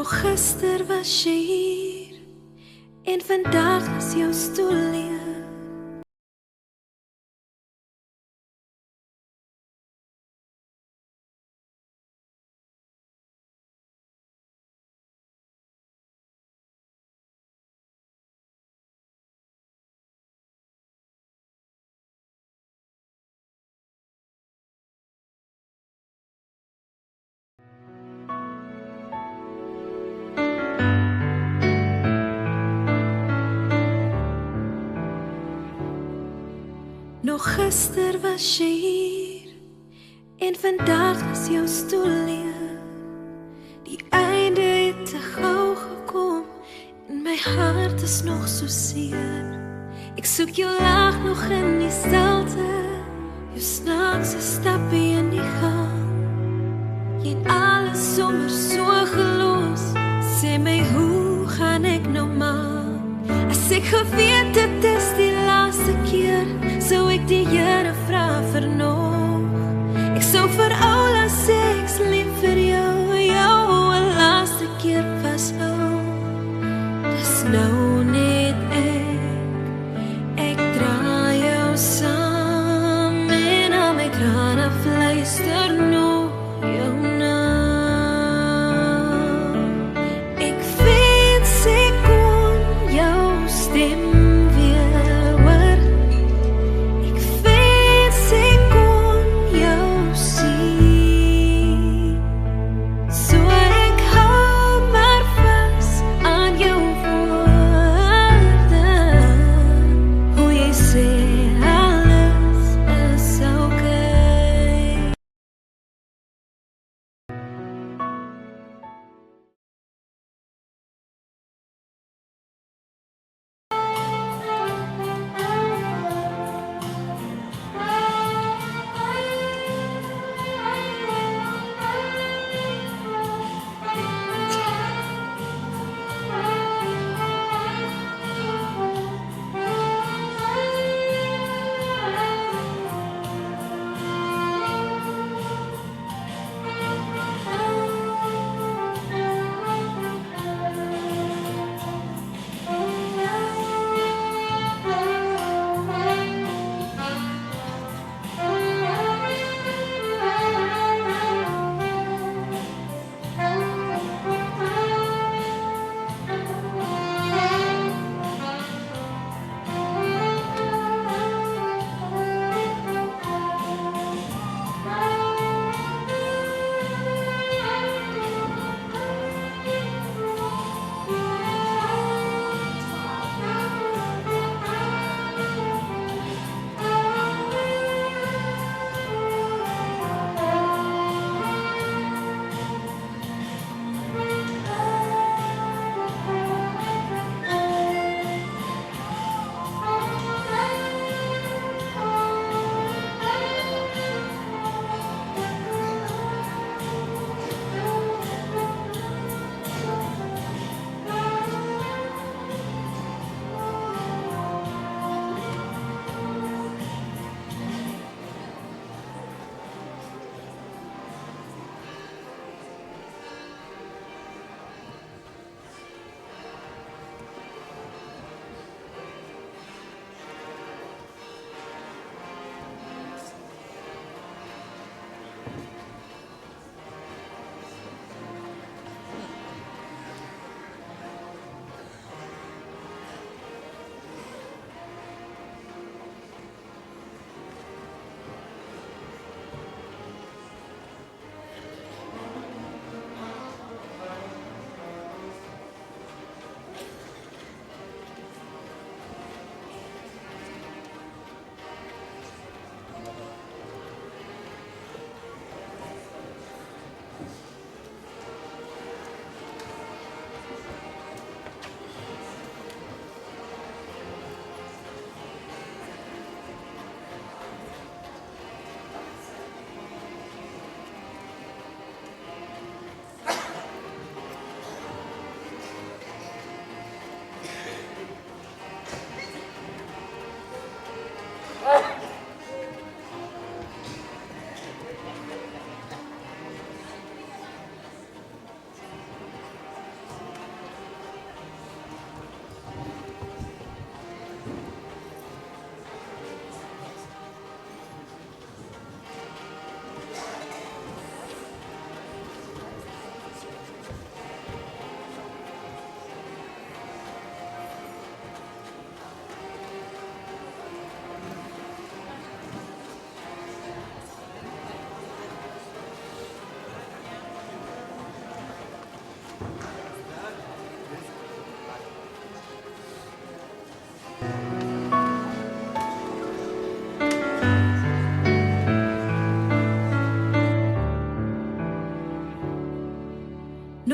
Nog gister was jy hier en vandag is jou stoel leeg. Nog gister was jy hier en vandag is jou stoel leeg. Die einde het te gauw gekom en my hart is nog so seer. Ek soek jou laag nog in die stilte, jou snaakse stappie in die gang. Jy het alles sommer so gelos, sê my hoe gaan ek nou maak? As ek geweet het is die laaste keer, sou ek die Here vra vir nog. Ek sou vir Oula sê ek's lief vir jou, jou 'n laaste keer vashou. Dis nou net ek dra jou saam en al my trane fluister nog jou naam. Ek wens ek kon jou stem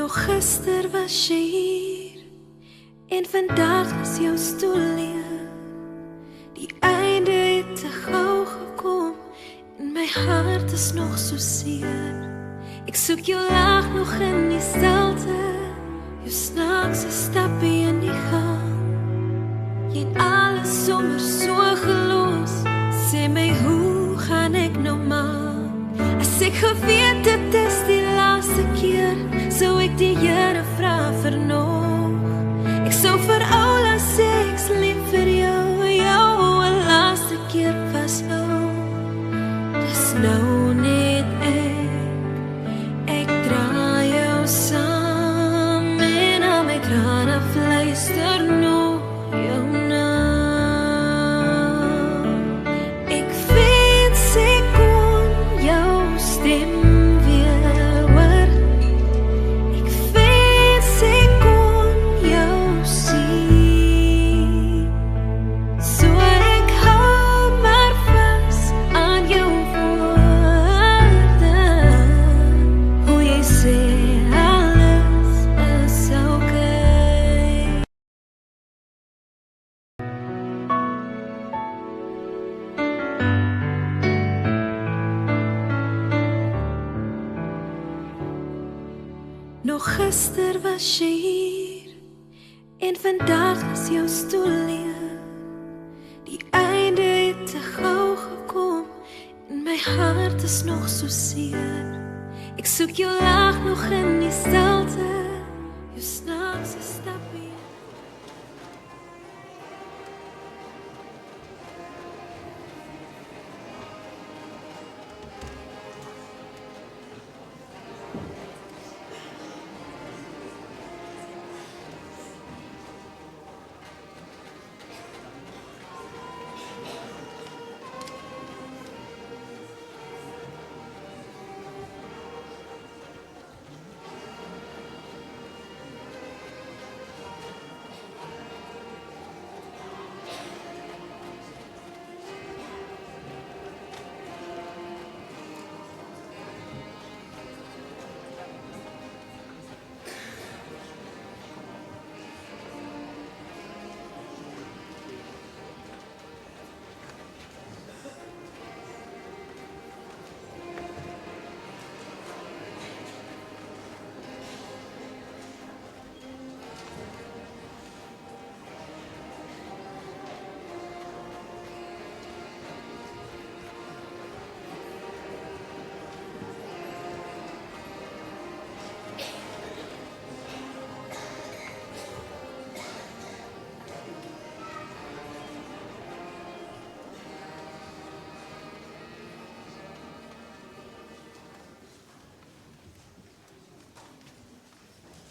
Nog gister was jy hier en vandag is jou stoel leeg. Die einde het te gauw gekom en my hart is nog so seer. Ek soek jou laag nog in die stilte, jou snaakse stappie in die gang. Jy het alles sommer so gelos, sê my hoe gaan ek nou maak? As ek geweet dit is die laaste keer, sou ek die Here vra vir nog. Ek sou vir Oula sê ek's lief vir jou, jou 'n laaste keer vashou. Dis nou net ek dra jou saam en al my trane fluister nog jou naam. Ek wens ek kon jou stem weer hoor. Ek wens ek kon jou sien. So ek hou maar vas aan jou woorde. Hoe jy sê alles is okay. Nog gister was jy hier en vandag is jou stoel leeg. Die einde het te gauw gekom en my hart is nog so seer. Ek soek jou laag nog in die stilte, jou snaakse stappie.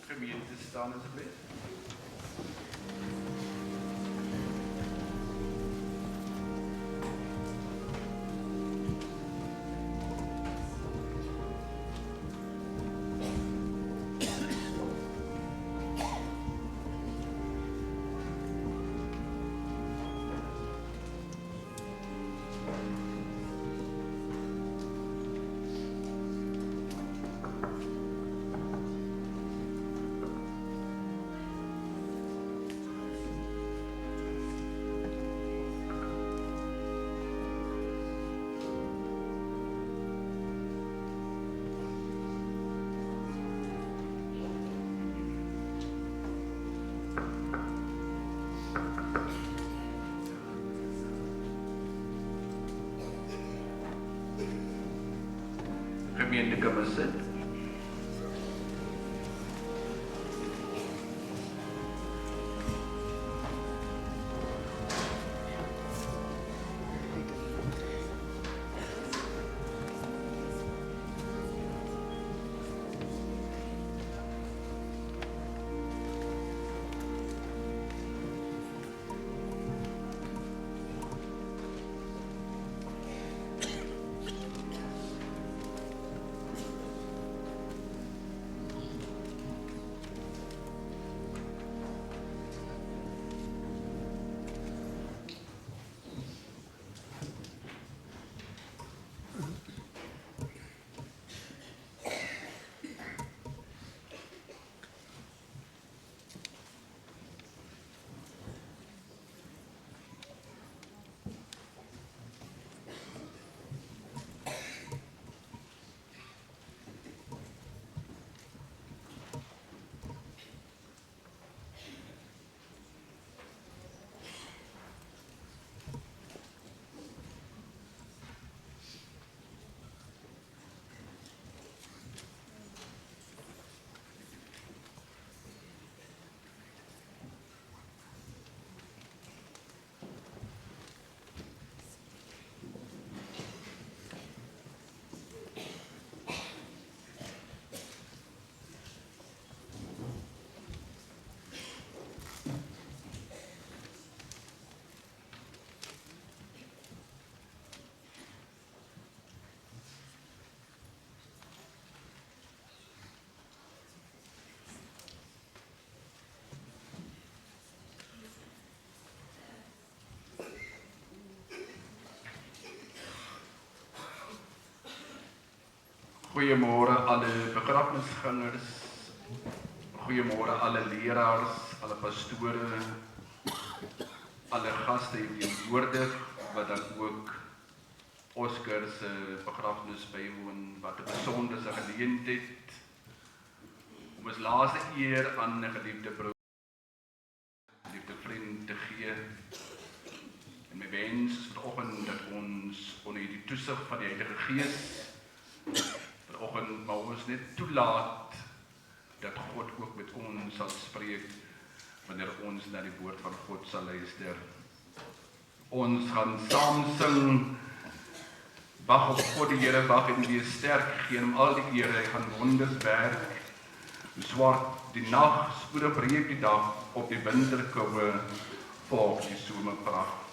Gemeente staan asseblief. Gemeente kan maar sit. Goeiemôre alle begrafnisgangers, goeiemôre alle leraars, alle pastore, alle gaste hier teenwoordig wat dan ook Oscar se begrafnis bywoon, wat 'n besondere geleentheid om ons laaste eer aan 'n geliefde broer, geliefde vriend te gee. En my wens is vanoggend dat ons onder die toesig van die Heilige Gees vanoggend maar ons net toelaat dat God ook met ons sal spreek wanneer ons na die woord van God sal luister. Ons gaan saam sing, wag op God die Here, wag en wees sterk, gee hom al die eer, hy gaan wonders werk. Swart die nag, spoedig breek die dag, op die winterkoue volg die somerpragt.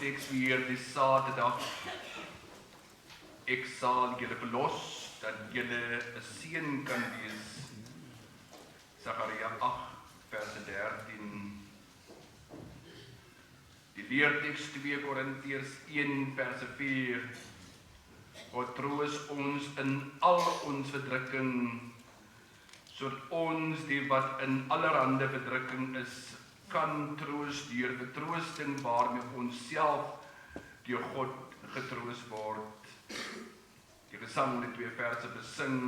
Teks weer die Saterdag. Ek sal julle verlos dat julle 'n seën kan wees. Sagaria 8 vers 13. Die leerteks 2 Korintiërs 1 vers 4. God troos ons in al ons verdrukking, sodat ons die wat in allerhande verdrukking is, kan troos deur vertroosting waarmee ons self deur God getroos word. Die gesang die 2 verse besing.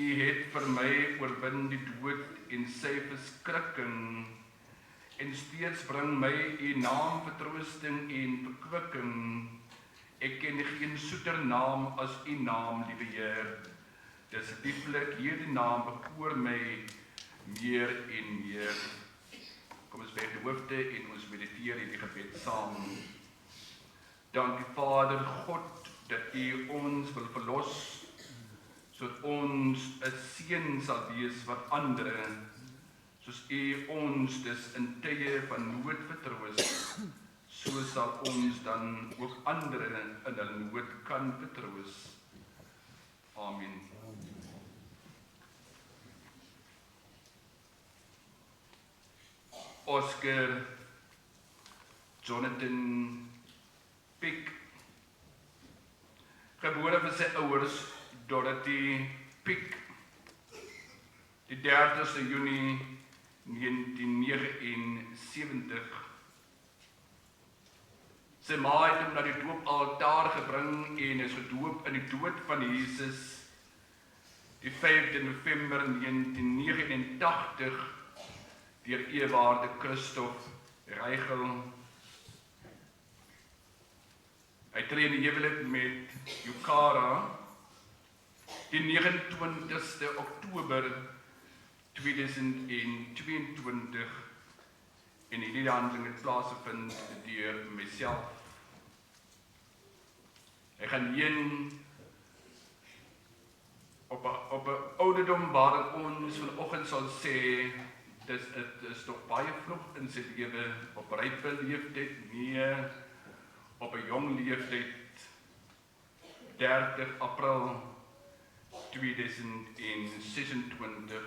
U het vir my oorwin die dood en sy verskrikking, en steeds bring my u naam vertroosting en verkwikking. Ek ken geen soeter naam as u naam, liewe Heer. Dis lieflik, hierdie naam bekoor my meer en meer. Kom ons buig die hoofde en ons mediteer hierdie gebed saam. Dankie Vader God dat U ons wil verlos, sodat ons 'n seën sal wees vir ander, soos U ons dus in tye van nood vertroos, so sal ons dan ook ander in hulle nood kan vertroos. Amen. Oscar, Jonathan Pick, gebore vir sy ouers Dorothy Pick, die 30ste Junie 1979. Sy ma het hom na die doopaltaar gebring en is gedoop in die dood van Jesus, die 5de November 1989 deur eerwaarde Christoph Reichel. Hy tree in die huwelik met Yukara die 29ste Oktober 2022 en hierdie handeling het plaasgevind deur myself. Hy gaan heen op 'n ouderdom waar ons vanoggend sal sê dit is toch baie vroeg in sy lewe, op rype leeftyd, nee, op 'n jong leeftyd, 30 April 2026,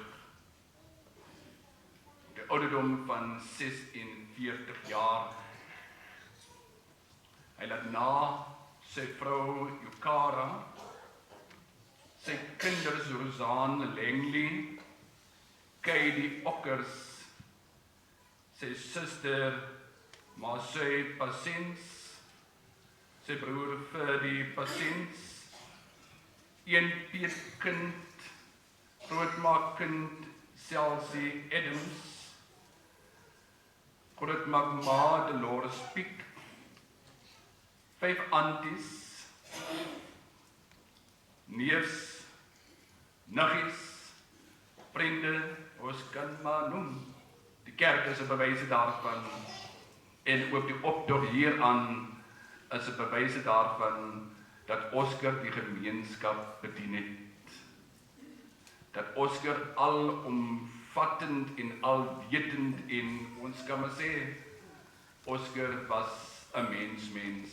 die ouderdom van 46 jaar. Hy laat na sy vrou Yukara, sy kinders Rosanne Langley, Katie Okkers, sy suster Marcy Passens, sy broer Ferdy Passens, een peetkind, grootmaakkind Celsie Adams, grootmaak ma Dolores Pick, 5 aunties, neefs, niggies, vriende, ons kan maar noem. Die kerk is 'n bewyse daarvan en ook die optog hieraan is 'n bewyse daarvan dat Oscar die gemeenskap bedien het. Dat Oscar alomvattend en alwetend en ons kan maar sê Oscar was 'n mens.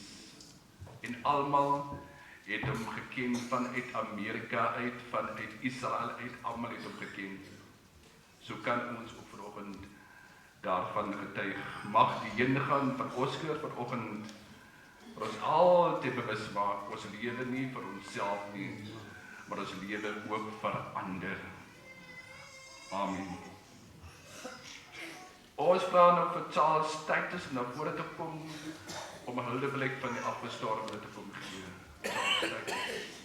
En almal het hom geken vanuit Amerika uit, vanuit Israel uit, almal het hom geken. So kan ons ook vanoggend daarvan getuig. Mag die heengaan van Oscar vanoggend vir ons altyd bewus maak, ons lewe nie vir onsself nie, maar ons lewe ook vir ander. Amen. Ons vra nou vir Charles Titus na vore te kom om 'n huldeblyk van die afgestorwene te kom gee. Charles Titus.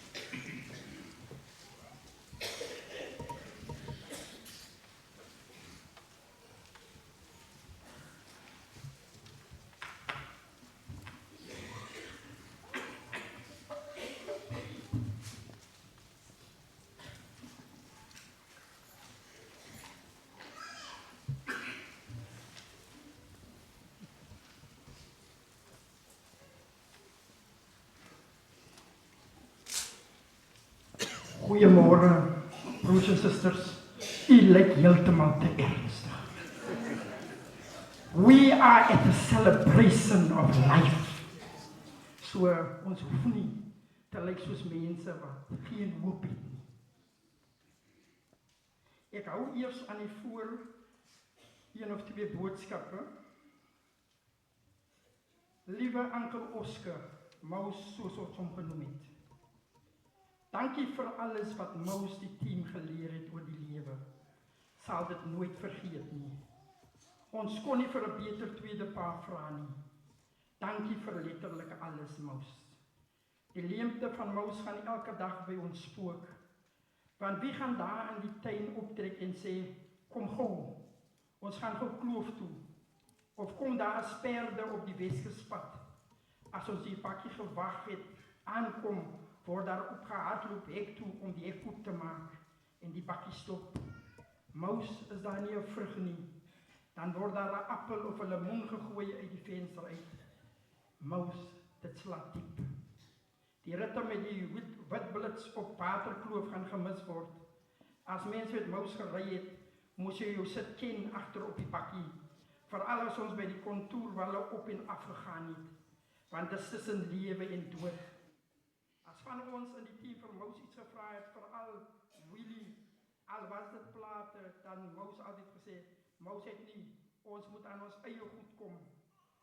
Goeiemôre, broers en susters. U lyk heeltemal te ernstig. We are at a celebration of life. So ons hoef nie te lyk soos mense wat geen hoop het nie. Ek hou eers aan die voor een of twee boodskappe. Liewe Oom Oscar, Mous soos ons hom genoem het. Dankie vir alles wat Mous die team geleer het oor die lewe. Sal dit nooit vergeet nie. Ons kon nie vir 'n beter tweede pa vra nie. Dankie vir letterlik alles, Mous. Die leemte van Mous gaan elke dag by ons spook. Want wie gaan daar in die tuin optrek en sê, kom gou, ons gaan gou kloof toe. Of kom daar 'n sperde op die Weskuspad. As ons die pakkie gewag het, aankom, word daar opgehardloop hek toe om die hek oop te maak en die bakkie stop. Mous is daar nie 'n vrug nie. Dan word daar 'n appel of 'n lemoen gegooi uit die venster uit. Mous, dit slaap diep. Die ritte met die wit blits op Paterkloof gaan gemis word. As mens met Mous gery het, moes jy jou sit ken agter op die bakkie. Veral as ons by die kontourwalle op en af gegaan het. Want dit is tussen lewe en dood. As van ons in die team vir Mous iets gevra het, veral Willie, al was dit plate, dan Mous altyd gesê, Mous het nie, ons moet aan ons eie goed kom.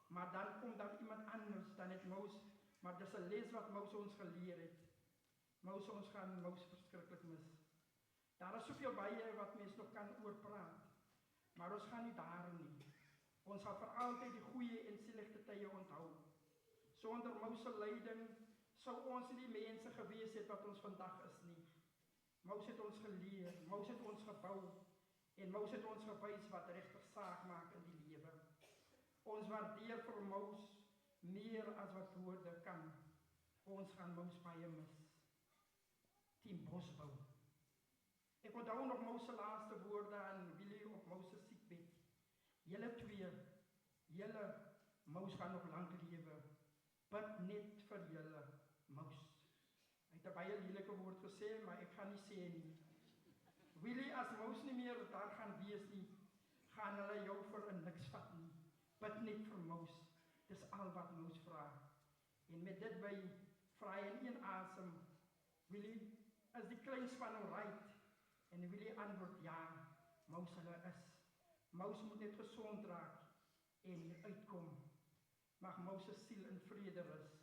Maar dan komt dan iemand anders, dan het Mous, maar dis 'n les wat Mous ons geleer het. Ons gaan Mous verskriklik mis. Daar is soveel baie wat mens nog kan oorpraat, maar ons gaan nie daar nie. Ons sal vir altyd die goeie en slegte tye onthou. Sonder Mous se leiding sou ons nie die mense gewees het wat ons vandag is nie. Mous het ons geleer, Mous het ons gebou, en Mous het ons gewys wat regtig saak maak in die lewe. Ons waardeer vir Mous meer as wat woorde kan. Ons gaan Mous baie mis. Team Bosbou. Ek onthou nog Mous se laaste woorde aan Willie op Mous se siekbed. Julle twee, Mous gaan nog lank lewe. Bid net vir julle, Mous. Hy het 'n baie lelike woord gesê, maar ek gaan nie sê nie. Willie, as Mous nie meer daar gaan wees nie, gaan hulle jou vir 'n niks vat nie. Bid net vir Mous. Dis al wat Mous vra. En met dit by vra hy in een asem, Willie, is die kleinspan alright? En Willie antwoord, ja, Mous hulle is. Mous moet net gesond raak en uitkom. Mag Mous se siel in vrede rus.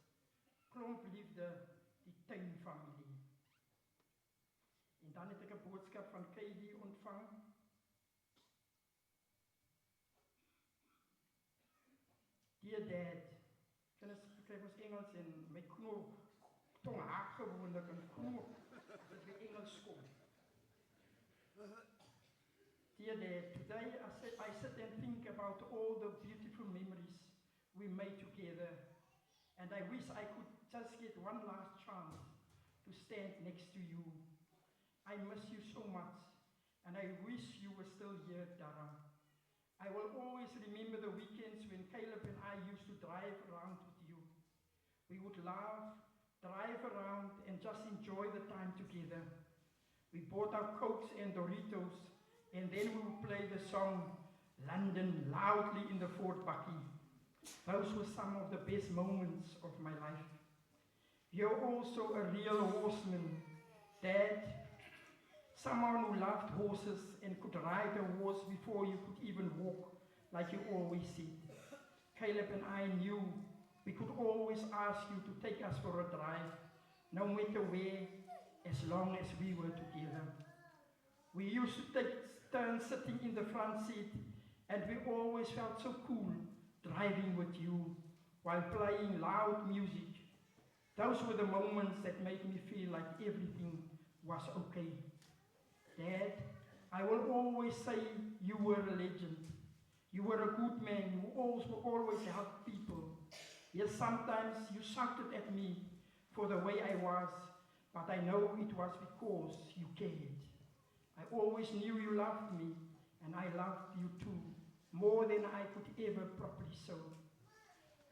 Klomp liefde, die tuinfamilie. En dan het ek 'n boodskap van Katie ontvang. Dear Dad, kry ons Engels en my knoop, tong haak gewoonlik en knoop, dat we Engels kom. Dear Dad, today I sit and think about all the beautiful memories we made together, and I wish I could just get one last chance to stand next to you. I miss you so much, and I wish you were still here, Dara. I will always remember the weekends when Caleb and I used to drive around with you. We would laugh, drive around, and just enjoy the time together. We bought our Cokes and Doritos, and then we would play the song London loudly in the Ford Bucky. Those were some of the best moments of my life. You're also a real horseman, Dad. Someone who loved horses and could ride a horse before you could even walk, like you always said. Caleb and I knew we could always ask you to take us for a drive, no matter where, as long as we were together. We used to take turns sitting in the front seat, and we always felt so cool driving with you while playing loud music. Those were the moments that made me feel like everything was okay. Dad, I will always say you were a legend. You were a good man who always helped people. Yes, sometimes you shouted at me for the way I was, but I know it was because you cared. I always knew you loved me, and I loved you too, more than I could ever properly show.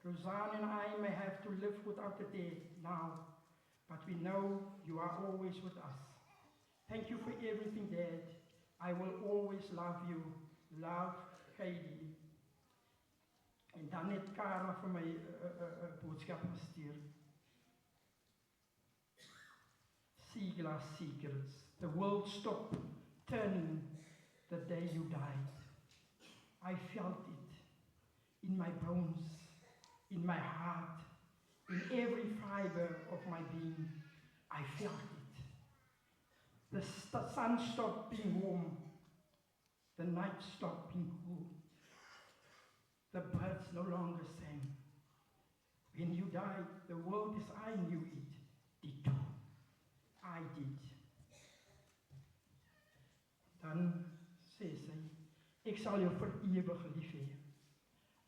Roseanne and I may have to live without a dad now, but we know you are always with us. Thank you for everything, Dad. I will always love you. Love, Katie. En dan het Kara vir my 'n boodskap gestuur. Sea secrets. The world stopped turning the day you died. I felt it in my bones, in my heart, in every fiber of my being. I felt it. The sun stopped being warm. The night stopped being cool. The birds no longer sang. When you died, the world as I knew it did too. I did. Dan sê sy, ek sal jou vir ewig lief hê.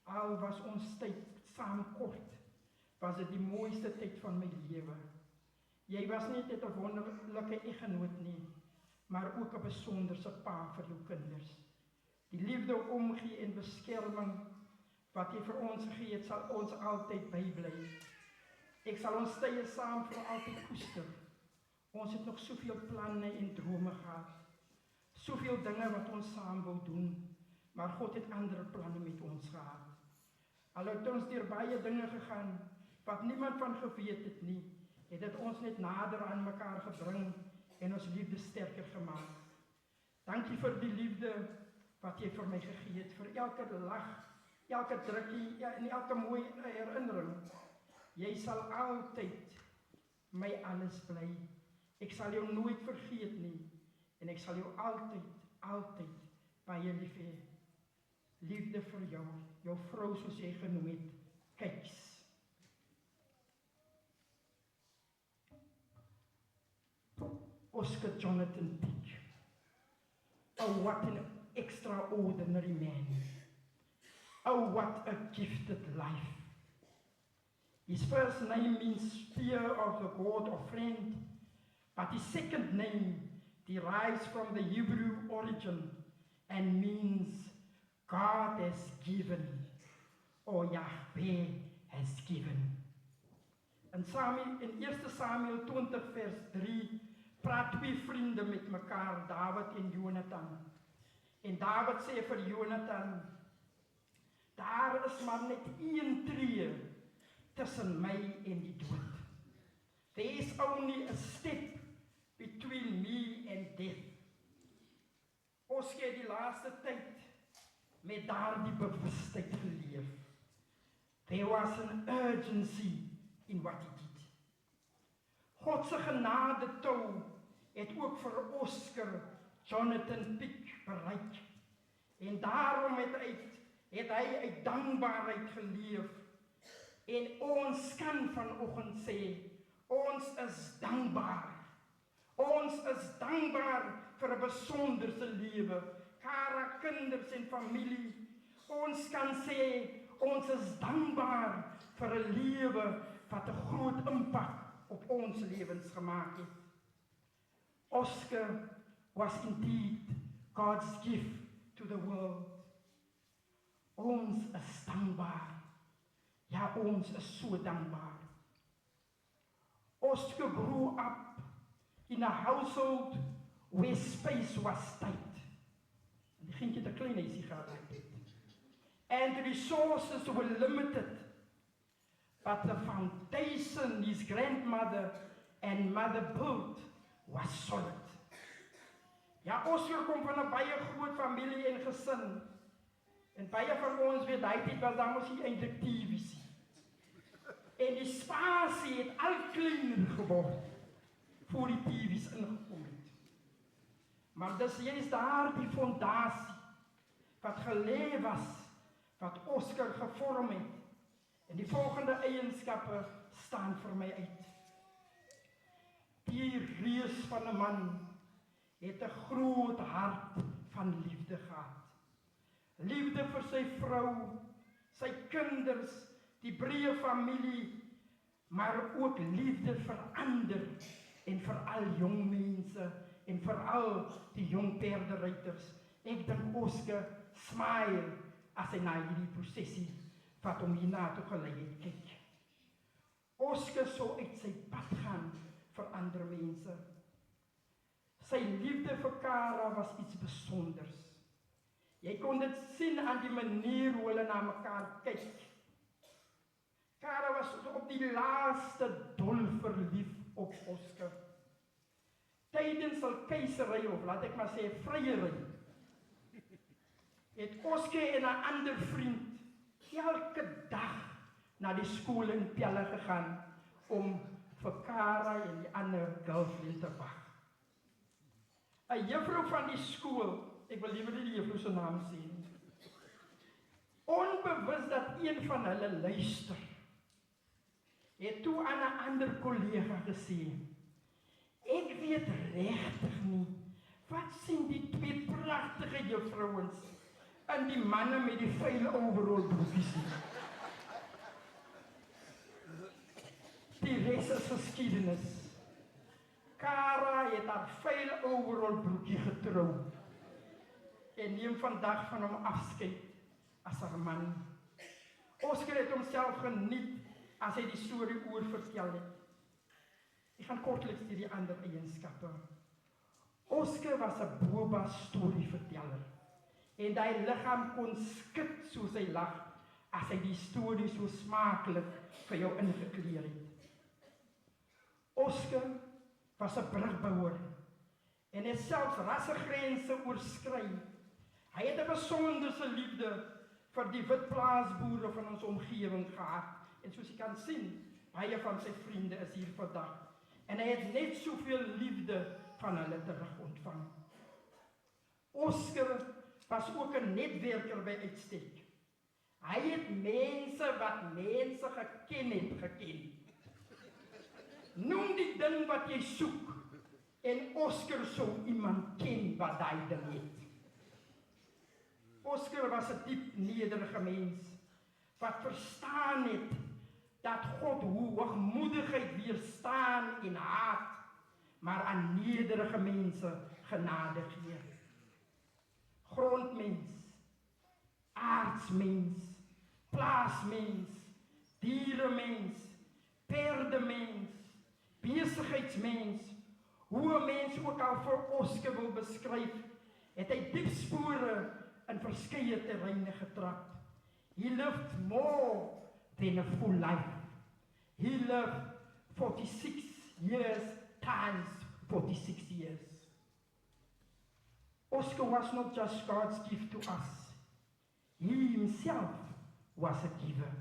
Al was ons tyd saam kort, was dit die mooiste tyd van my lewe. Jy was nie net 'n wonderlike eggenoot nie, maar ook 'n besonderse pa vir jou kinders. Die liefde, omgee en beskerming wat jy vir ons gegee het, sal ons altyd bybly. Ek sal ons tye saam vir altyd koester. Ons het nog soveel planne en drome gehad. Soveel dinge wat ons saam wou doen, maar God het ander planne met ons gehad. Al het ons deur baie dinge gegaan wat niemand van geweet het nie, het dit ons net nader aan mekaar gebring en ons liefde sterker gemaak. Dankie vir die liefde wat jy vir my gegee het, vir elke lag elke drukkie en elke mooie herinnering. Jy sal altyd my alles bly. Ek sal jou nooit vergeet nie en ek sal jou altyd baie lief hê. Liefde vir jou vrou soos jy genoem het, Kees. Oscar Jonathan Peak. Oh, what an extraordinary man. Oh, what a gifted life. His first name means fear of the God or friend, but his second name derives from the Hebrew origin and means God has given, or Yahweh has given. In 1 Samuel 20 vers 3 praat twee vriende met mekaar, David en Jonathan. En David sê vir Jonathan, daar is maar net een tree tussen my en die dood. There is only a step between me and death. Ons het die laaste tyd met daardie bewustheid geleef. There was an urgency in what he did. God se genade tou het ook vir Oscar Jonathan Peak bereik. En daarom het hy uit dankbaarheid geleef. En ons kan vanoggend sê, ons is dankbaar. Ons is dankbaar vir 'n besonderse lewe, Kara, kinders en familie. Ons kan sê, ons is dankbaar vir 'n lewe wat 'n groot impak op ons lewens gemaak het. Oscar was indeed God's gift to the world. Ons is dankbaar. Ja, ons is so dankbaar. Oscar grew up in a household where space was tight. En die kindje te klein huisie gehad het. And the resources were limited. But the foundation his grandmother and mother built was solid. Ja, Oscar kom van 'n baie groot familie en gesin. En baie van ons weet, daai tyd was daar mos nie eintlik TV's. En die spasie het al kleiner geword voor die TV's ingekom het. Maar dis juist daardie fondasie wat gelê was, wat Oscar gevorm het. En die volgende eienskappe staan vir my uit. Die reus van 'n man het 'n groot hart van liefde gehad. Liefde vir sy vrou, sy kinders, die breë familie, maar ook liefde vir ander en veral jong mense en veral die jong perderyters. Ek dink Oscar smile as hy na hierdie prosessie wat hom hierna toe gelei het kyk. Oscar sou uit sy pad gaan vir ander mense. Sy liefde vir Kara was iets besonders. Jy kon dit sien aan die manier hoe hulle na mekaar kyk. Kara was op die laaste dol verlief op Oscar. Tydens hul keisery, of laat ek maar sê vryery, het Oscar en 'n ander vriend elke dag na die skool in Pelle gegaan om vir Kara en die ander girlfriend te wag. 'n Juffrou van die skool, ek wil liever nie die juffrou se naam sê nie, onbewus dat een van hulle luister, het toe aan 'n ander kollega gesê, ek weet regtig nie, wat sien die twee pragtige juffrouens en die manne met die vuil overall broekies nie. Die res is geskiedenis. Kara het haar vuil overall broekie getrou en neem vandag van hom afskeid as haar man. Oscar het homself geniet as hy die storie oorvertel het. Ek gaan kortliks die ander eienskappe. Oscar was 'n boba storieverteller en die liggaam kon skud soos hy lag as hy die storie so smaaklik vir jou ingekleer het. Oscar was 'n brugbouer en het selfs rassegrense oorskry. Hy het 'n besondere liefde vir die wit plaasboere van ons omgewing gehad. En soos jy kan sien, baie van sy vriende is hier vandag. En hy het net soveel liefde van hulle terug ontvang. Oscar was ook 'n netwerker by uitstek. Hy het mense wat mense geken het, geken. Noem die ding wat jy soek, en Oscar sou iemand ken wat daai ding het. Oscar was 'n diep nederige mens, wat verstaan het, dat God hoogmoedigheid weerstaan en haat, maar aan nederige mense genade gee. Grondmens, aardsmens, plaasmens, dieremens, perdemens, besigheidsmens, hoe 'n mens ook al vir Oscar wil beskryf, het hy diep spore in verskeie terreine getrap. He lived more than a full life. He lived 46 years times 46 years. Oscar was not just God's gift to us. He himself was a giver.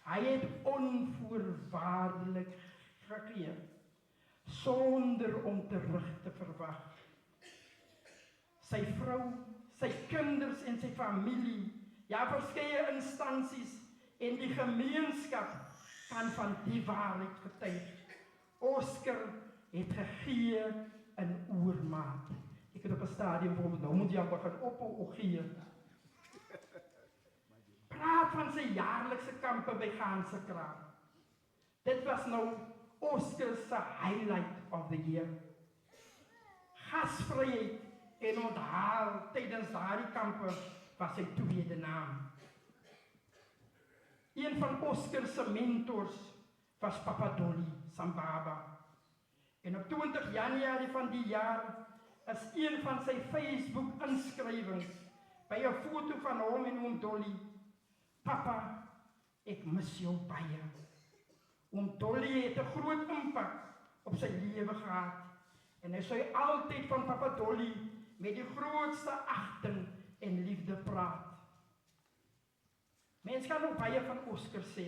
Hy het onvoorwaardelik gegee, sonder om terug te verwag. Sy vrou, sy kinders en sy familie, ja, verskeie instansies en die gemeenskap kan van die waarheid getuig. Oscar het gegee in oormaat. Ek het op 'n stadium voor nou moet jy al begin opgee. Praat van sy jaarlikse kampe by Gansekraal. Dit was nou Oscar se highlight of the year. Gasvryheid en onthaal tydens daardie kampe was sy tweede naam. Een van Oscar se mentors was Papa Dolly Sambaba. En op 20 Januarie van die jaar is een van sy Facebook inskrywings by 'n foto van hom en oom Dolly. Papa, ek mis jou baie. Oom Dolly het 'n groot impak op sy lewe gehad en hy sou altyd van Papa Dolly met die grootste agting en liefde praat. Mens kan nog baie van Oscar sê,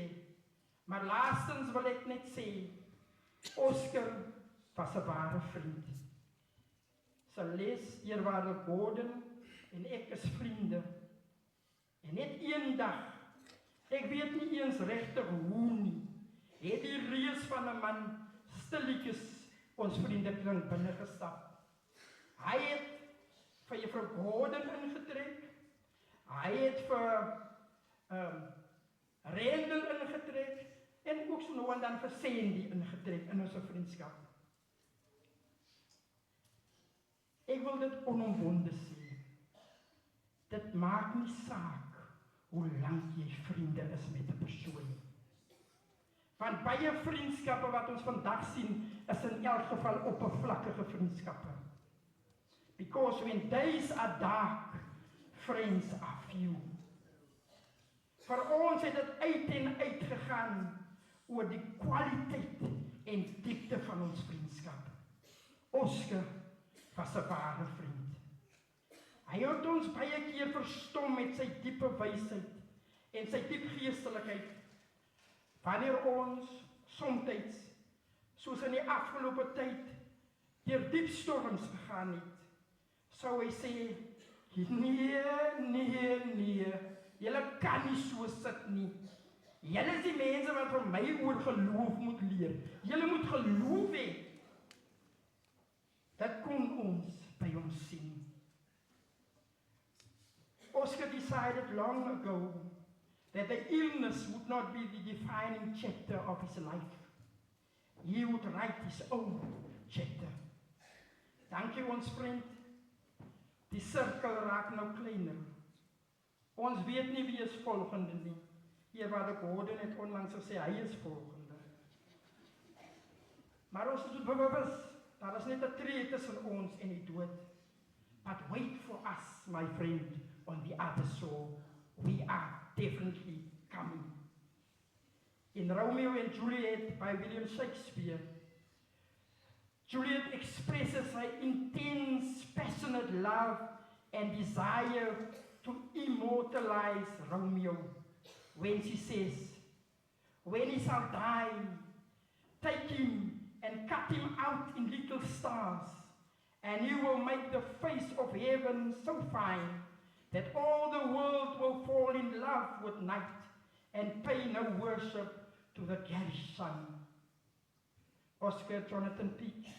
maar laastens wil ek net sê, Oscar was 'n ware vriend. Celeste, eerwaarde Gordon en ek is vriende. En net een dag, ek weet nie eens regtig hoe nie, het die reus van 'n man stilletjies ons vriendekring binne gestap. Hy het vir juffrou Gordon ingetrek. Hy het vir Rendel ingetrek en ook so nou en dan vir Sandy ingetrek in ons vriendskap. Ek wil dit onomwonde sê. Dit maak nie saak hoe lank jy vriende is met 'n persoon. Want baie vriendskappe wat ons vandag sien, is in elk geval oppervlakkige vriendskappe. Because when days are dark, friends are few. Vir ons het dit uit en uit gegaan oor die kwaliteit en diepte van ons vriendskap. Oscar was 'n ware vriend. Hy het ons baie keer verstom met sy diepe wysheid en sy diep geestelikheid. Wanneer ons soms, soos in die afgelope tyd, deur diep storms gegaan het, sou hy sê, nee, julle kan nie so sit nie. Julle is die mense wat vir my oor geloof moet leer. Julle moet geloof hê. Dat kon ons by hom sien. Oscar decided long ago that the illness would not be the defining chapter of his life. He would write his own chapter. Dankie ons vriend. Die sirkel raak nou kleiner. Ons weet nie wie is volgende nie. Eerwaarde Gordon het onlangs gesê hy is volgende. Maar ons is bewus, daar is net 'n tree tussen ons en die dood. But wait for us, my friend, on the other shore. We are definitely coming. In Romeo and Juliet by William Shakespeare, Juliet expresses her intense, passionate love and desire to immortalize Romeo when she says, when he shall die, take him and cut him out in little stars, and he will make the face of heaven so fine that all the world will fall in love with night and pay no worship to the garish sun. Oscar Jonathan Peake,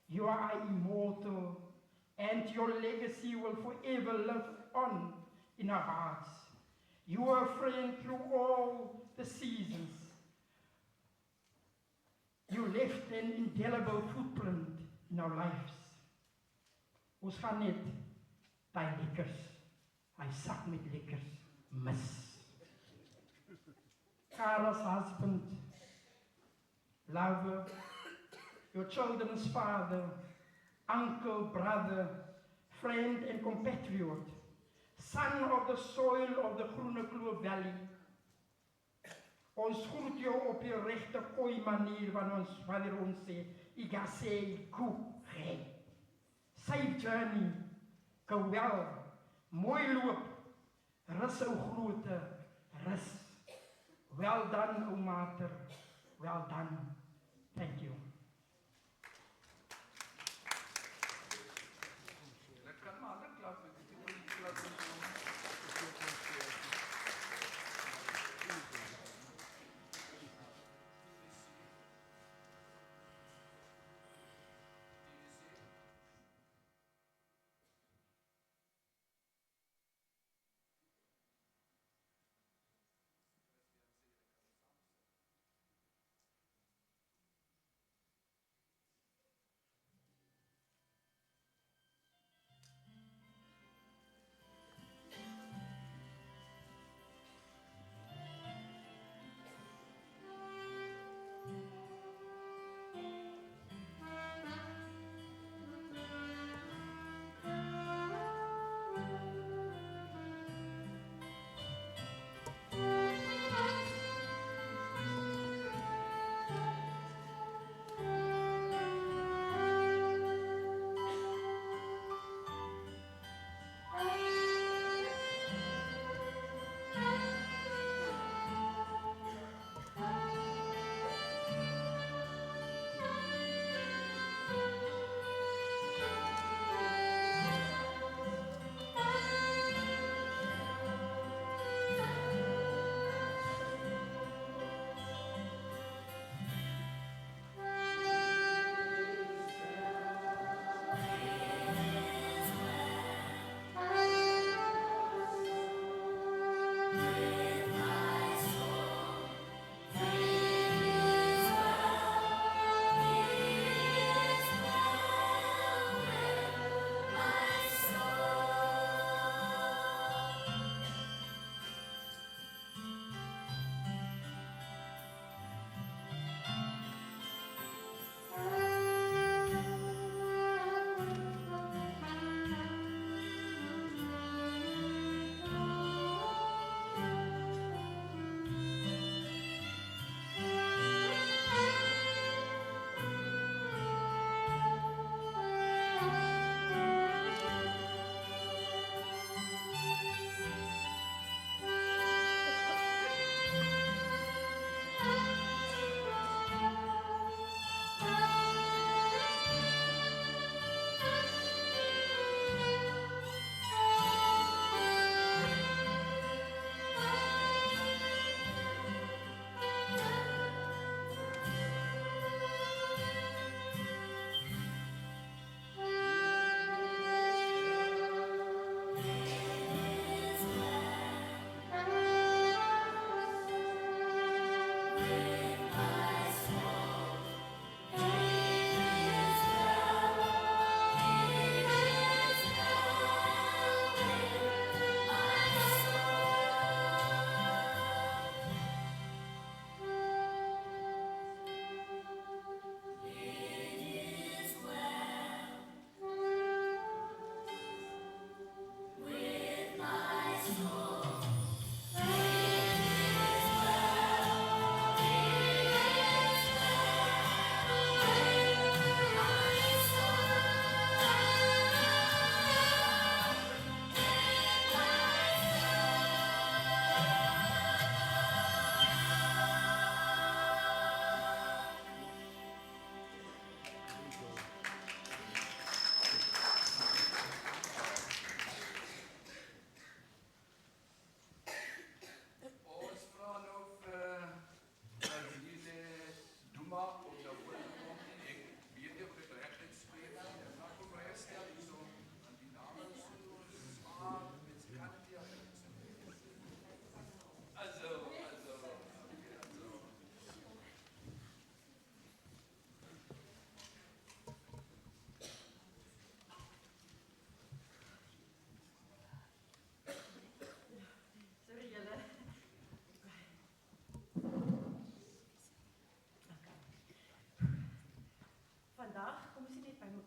you are immortal, and your legacy will forever live on in our hearts. You are a friend through all the seasons. You left an indelible footprint in our lives. Ons gaan net die lekkers, hy sak met lekkers, mis. Carol's husband, lover, your children's father, uncle, brother, friend and compatriot, son of the soil of the Groene Kloof Valley. Ons groet jou op die regte kooi manier wanneer ons sê, Igasei ku ge. Safe journey, go well, mooi loop, rus ou groote, rus. Well done, o mater, well done. Thank you.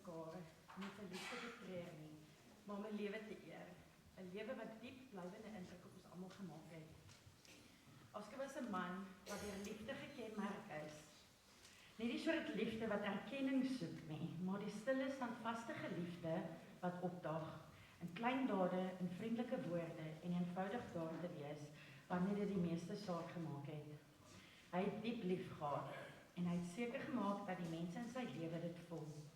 mekaar nie sy liefde betreur nie, maar om 'n lewe te eer. 'n Lewe wat diep blywende indruk op ons almal gemaak het. Oscar was 'n man wat deur liefde gekenmerk is. Nie die soort liefde wat erkenning soek nie, maar die stille, standvaste liefde wat opdaag in klein dade, in vriendelike woorde en eenvoudig daar te wees wanneer dit die meeste saak gemaak het. Hy het diep lief gehad en hy het seker gemaak dat die mense in sy lewe dit voel.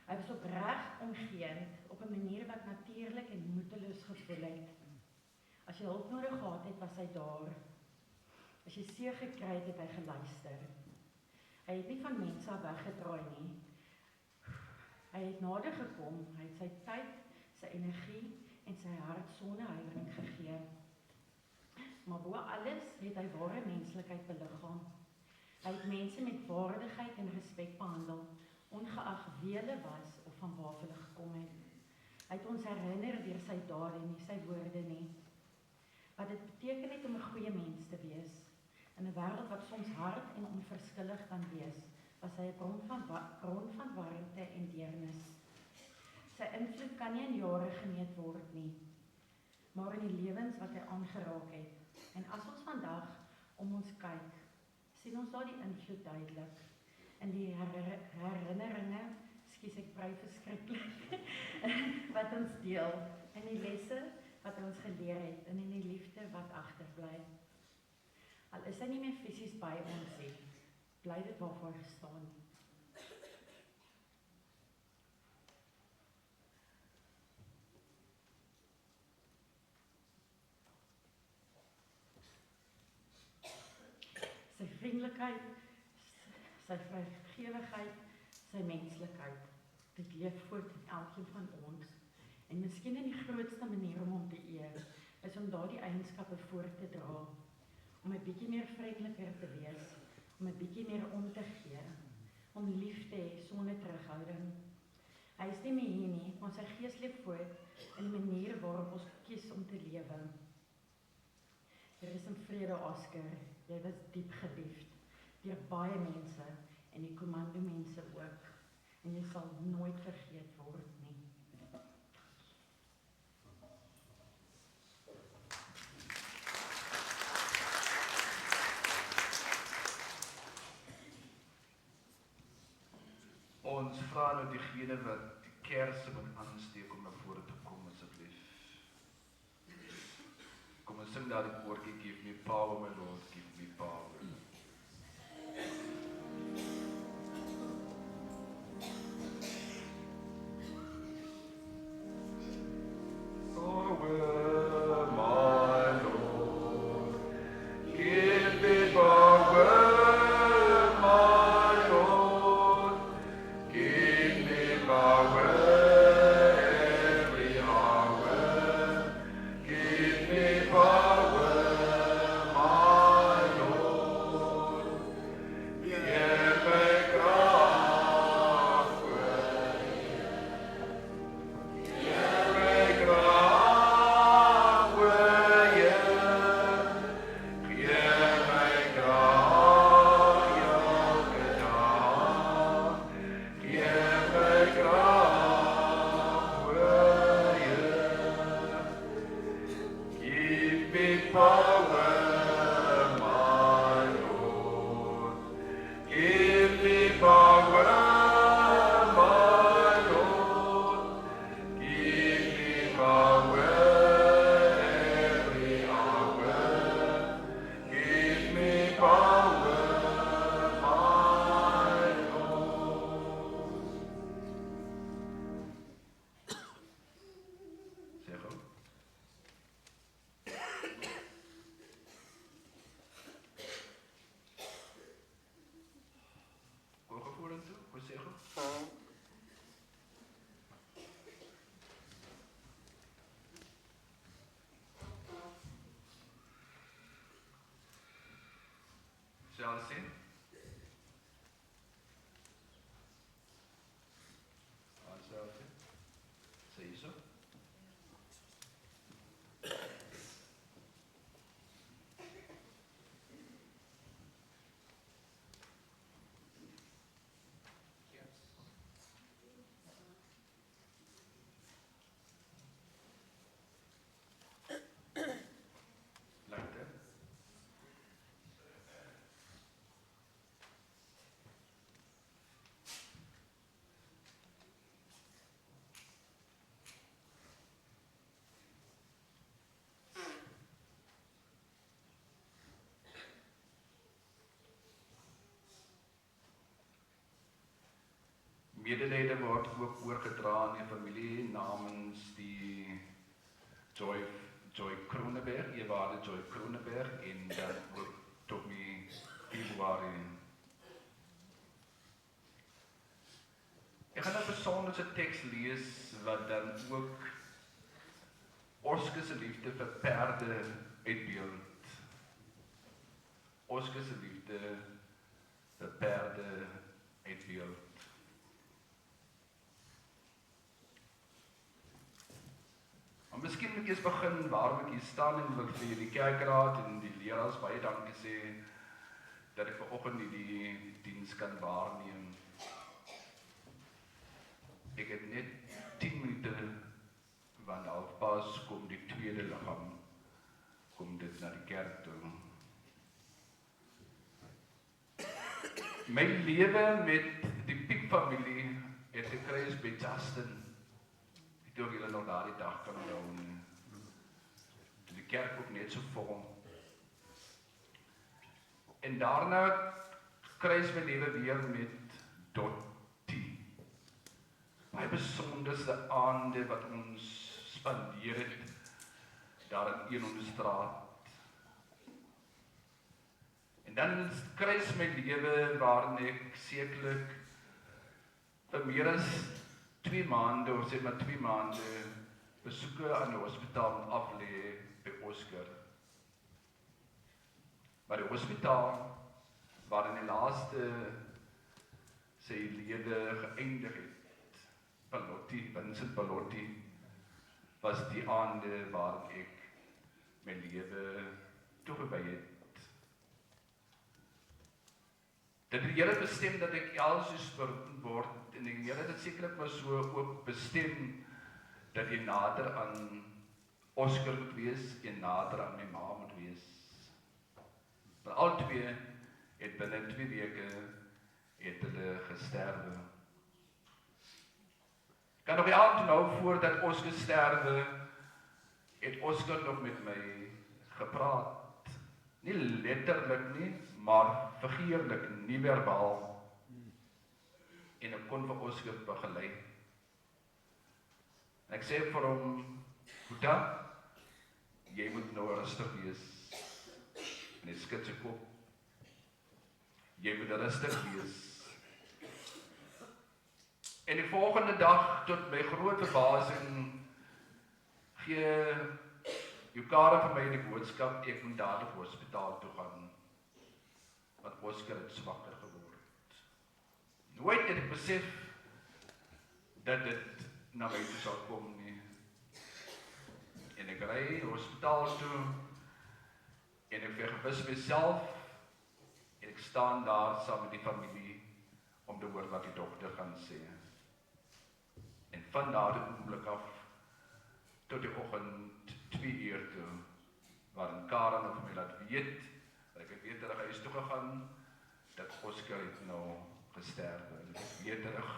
Hy was opreg omgeend op 'n manier wat natuurlik en moedeloos gevoel het. As jy hulp nodig gehad het, was hy daar. As jy seer gekry het, het hy geluister. Hy het nie van mense af weggedraai nie. Hy het nader gekom, hy het sy tyd, sy energie en sy hart sonder huiwering gegee. Maar bo alles het hy ware menslikheid beliggaam. Hy het mense met waardigheid en respek behandel, ongeag wie hulle was of van waar hulle gekom het. Hy het ons herinner deur sy dade, nie sy woorde nie. Wat dit beteken het om 'n goeie mens te wees. In 'n wêreld wat soms hard en onverskillig kan wees, was hy 'n bron van warmte en deernis. Sy invloed kan nie in jare gemeet word nie, maar in die lewens wat hy aangeraak het. En as ons vandag om ons kyk, sien ons daar die invloed duidelik. In die herinneringe, ek brei verskriklik, wat ons deel, in die lesse wat ons geleer het, en in die liefde wat agterbly. Al is hy nie meer fisies by ons nie, bly dit waarvoor hy staan. Sy vriendelikheid, sy vrygewigheid, sy menslikheid, dit leef voort in elkeen van ons. En miskien in die grootste manier om hom te eer, is om daardie eienskappe voort te dra, om 'n bietjie meer vriendeliker te wees, om 'n bietjie meer om te gee, om lief te hê sonder terughouding. Hy is nie meer hier nie, maar sy gees leef voort in die manier waarop ons kies om te lewe. Hier is 'n vrede, Oscar. Jy was diep geliefd deur baie mense en die Komando mense ook. En jy sal nooit vergeet word nie. Ons vra nou diegene wat die kersse moet aansteek om na vore te kom asseblief. Kom ons sing daar die koortjie, give me power, my Lord, give me power. Chelsea. Chelsea. Sê isso. medelede word ook oorgedra aan die familie namens die Joy Kroneberg, Ewaarde Joy Kroneberg en dan ook Tommy Februari. Ek gaan 'n besondere teks lees wat dan ook Oskar se liefde vir perde uitbeeld. Oskar se liefde vir perde uitbeeld. Maar miskien moet ek eers begin waarom ek hier staan en wil vir die kerkraad en die leraars baie dankie sê dat ek vanoggend die diens kan waarneem. Ek het net 10 minute van halfpas kom die tweede liggaam kom dit na die kerk toe. My lewe met die Piep familie het gekry is by Justin. Ek dink julle nog daardie dag kan onthou nie. Toe die kerk ook net so vol. En daarna kry is my lewe weer met Dottie. Baie besonderste aande wat ons spandeer het daar in Eenhondenstraat. En dan kry is my lewe waarin ek sekerlik vir meer as 2 maande, of sê maar 2 maande, besoeke aan die hospitaal moet aflê by Oskar. Maar die hospitaal, waarin die laaste sy lede geëindig het, Vincent Palotti, was die aande waarin ek my lewe toegewy het. Dat die Here bestem dat ek Elsies word, en die Here het sekerlik maar so ook bestem, dat jy nader aan Oskar moet wees, en nader aan my ma moet wees. Maar al twee het binne 2 weke het hulle gesterwe. Kan nog die aand nou voordat Oskar sterwe, het Oskar nog met my gepraat. Nie letterlik nie, maar figuurlik, nie verbaal. En ek kon vir Oskar begelei. En ek sê vir hom, Boeta, jy moet nou rustig wees. En hy skud sy kop. Jy moet rustig wees. En die volgende dag, tot my groot verbasing, gee Jukara vir my die boodskap, ek moet dadelik hospitaal toe gaan, want Oskar het swakker geword. Nooit het ek besef dat dit na my toe sal kom nie. En ek ry hospitaal toe, en ek vergewis myself, en ek staan daar saam met die familie, om te hoor wat die dokter gaan sê. En van daardie oomblik af, tot die oggend 2 uur toe, waarin Karen of my laat weet, dat ek weer terug huis toe gegaan, dat Oskar het nou gesterwe. En ek weer terug,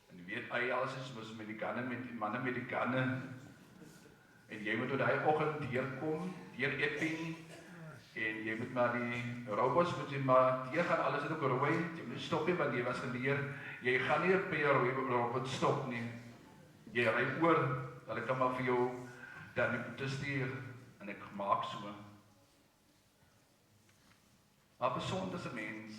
en jy weet, Elsies was met die ganne, met manne met die ganne, en jy moet tot die oggend deurkom, deur Epping, en jy moet maar die robots, moet jy maar, jy gaan alles in ook rooi, jy moet stop nie, want jy was geleer, jy gaan nie op jou robot stop nie, jy ry oor, dat ek kan maar vir jou, dan moet te stuur, en ek maak so. Maar besonderse mens,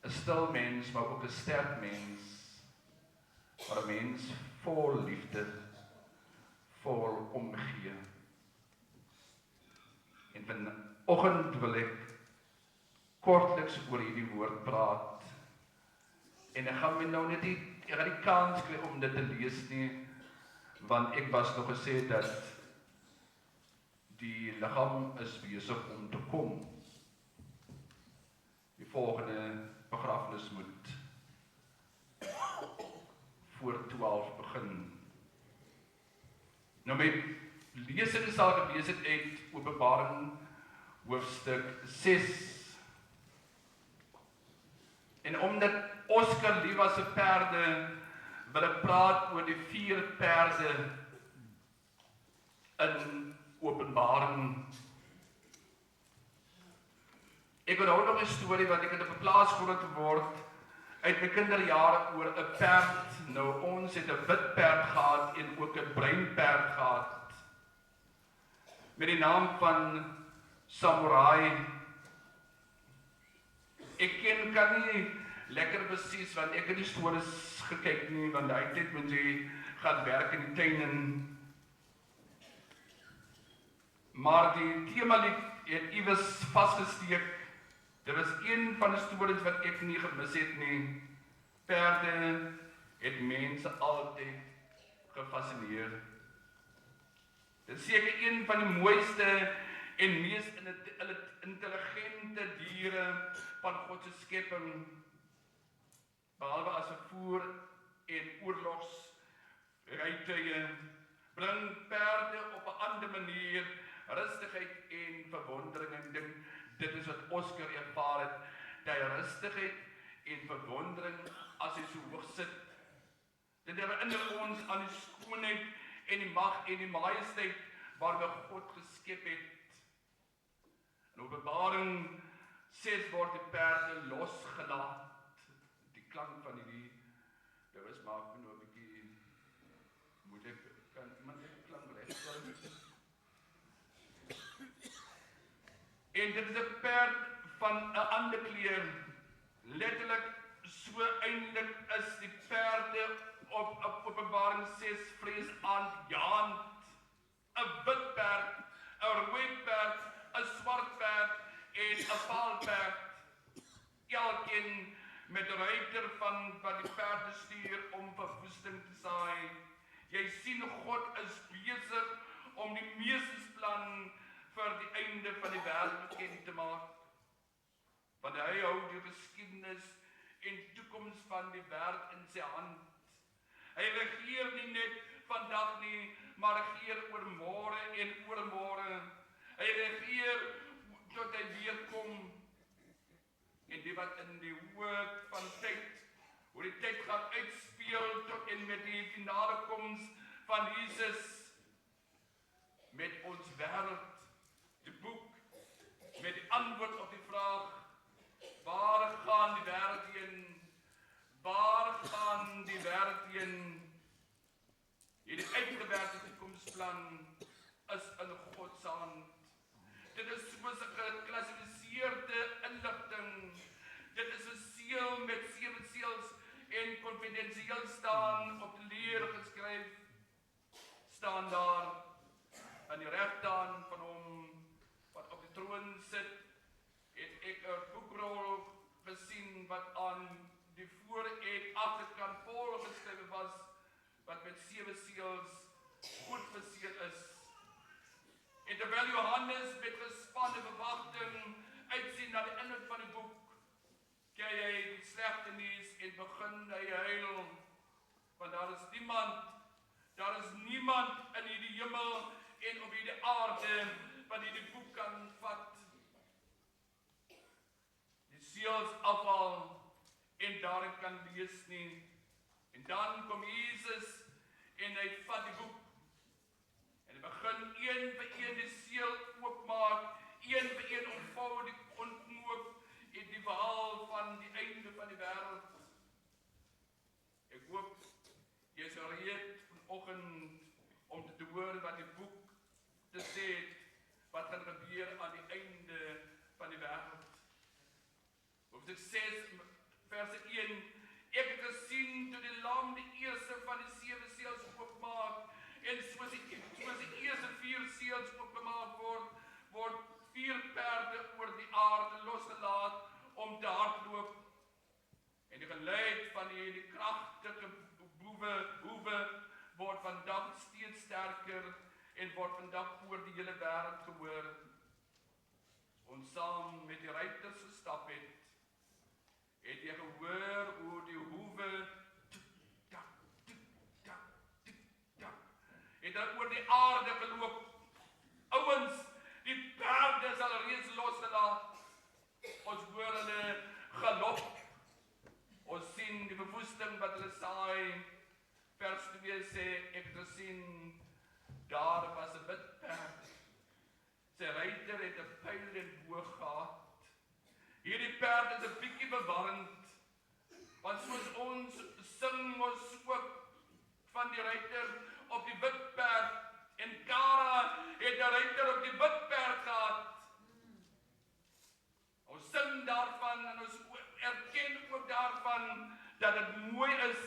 'n stil mens, maar ook 'n sterk mens, maar 'n mens vol liefde, vol omgee. En vanoggend wil ek kortliks oor hierdie woord praat. En ek gaan my nou net ek gaan die kans kry om dit te lees nie, want ek was nog gesê dat die liggaam is besig om te kom. Die volgende begrafnis moet voor 12 begin. Nou my lesing sal gewees het uit Openbaring hoofstuk 6. En omdat Oskar lief was vir perde, wil ek praat oor die 4 perde in Openbaring. Ek onthou nog 'n storie wat ek het op 'n plaas groot geword uit my kinderjare oor 'n perd. Nou ons het 'n wit perd gehad en ook 'n bruin perd gehad. Met die naam van Samurai. Ek kan nie lekker presies, want ek het die stories gekyk nie, want daai tyd moet jy gaan werk in die tuin en maar die temalied het iewers vasgesteek. Dit was een van die stories wat ek nie gemis het nie. Perde het mense altyd gefascineer. Dit is seker een van die mooiste en mees intelligente diere van God se skepping. Behalwe as vervoer en oorlogsrytuie, bring perde op 'n ander manier rustigheid en verwondering. En dit is wat Oscar ervaar het, die rustigheid en verwondering as hy so hoog sit. Dit herinner ons aan die skoonheid en die mag en die majesteit waarby God geskep het. In Openbaring 6 word die perde losgelaat. Die klank van dit is maak my nou 'n bietjie moeilik. Kan iemand die klank regkry? En dit is 'n perd van 'n ander kleur. Letterlik so eintlik is die perde op Openbaring 6 vreesaanjaend. 'n wit perd, 'n rooi perd, 'n swart perd en 'n vaal perd. Elkeen met 'n ruiter van wat die perde stuur om verwoesting te saai. Jy sien God is besig om die meestesplan vir die einde van die wêreld bekend te maak. Want hy hou die geskiedenis en toekoms van die wêreld in sy hand. Hy regeer nie net vandag nie, maar regeer oor môre en oormôre. Hy regeer tot hy weer kom. En die wat in die woord van tyd, hoe die tyd gaan uitspeel tot en met die finale koms van Jesus met ons wêreld, die boek met die antwoord op die vraag: waar gaan die wêreld heen? Waar gaan die wêreld heen? Hierdie uitgewerkte toekomsplan is in God se hand. Dit is soos 'n geklassifiseerde inligting. Dit is 'n seël met 7 seels en konfidensieel staan op die leer geskryf. Staan daar aan die regterkant van hom wat op die troon sit, het ek 'n boekrol gesien wat aan die voor- en agterkant vol geskrywe was, wat met 7 seels goed verseël is. En terwyl Johannes met gespanne verwagting uitsien na die inhoud van die boek, kry hy die slegte nuus en begin hy huil, want daar is niemand in hierdie hemel en op hierdie aarde wat hierdie boek kan vat. Die seels afval en daarin kan lees nie. En dan kom Jesus en hy vat die boek en hy begin een vir een die seël oopmaak, een vir een ontvou die ontknoop en die verhaal van die einde van die wêreld. Ek hoop jy is gereed vanoggend om te hoor wat die boek te sê het, wat gaan gebeur aan die einde van die wêreld. Hoofstuk 6 vers 1: Ek het gesien toe die lam die eerste van die 7 seels oopmaak, en soos die eerste 4 seels oopgemaak word 4 perde oor die aarde losgelaat om te hardloop. En die geluid van die kragtige hoewe word vandag steeds sterker en word vandag oor die hele wêreld gehoor. Ons saam met die ruiters gestap het jy gehoor hoe die hoewe tik-tak, tik-tak, tik-tak, het dan oor die aarde geloop. Ouens, die perde is al reeds losgelaat. Ons hoor hulle galop. Ons sien die verwoesting wat hulle saai. Vers 2 sê, ek het gesien, daar was 'n wit perd. Sy ruiter het 'n pyl en boog gehad. Hierdie perd is 'n bietjie bewarrend. Want soos ons sing ons ook van die ruiter op die wit perd, en Kara het 'n ruiter op die wit perd gehad. Ons sing daarvan en ons erken ook daarvan dat dit mooi is.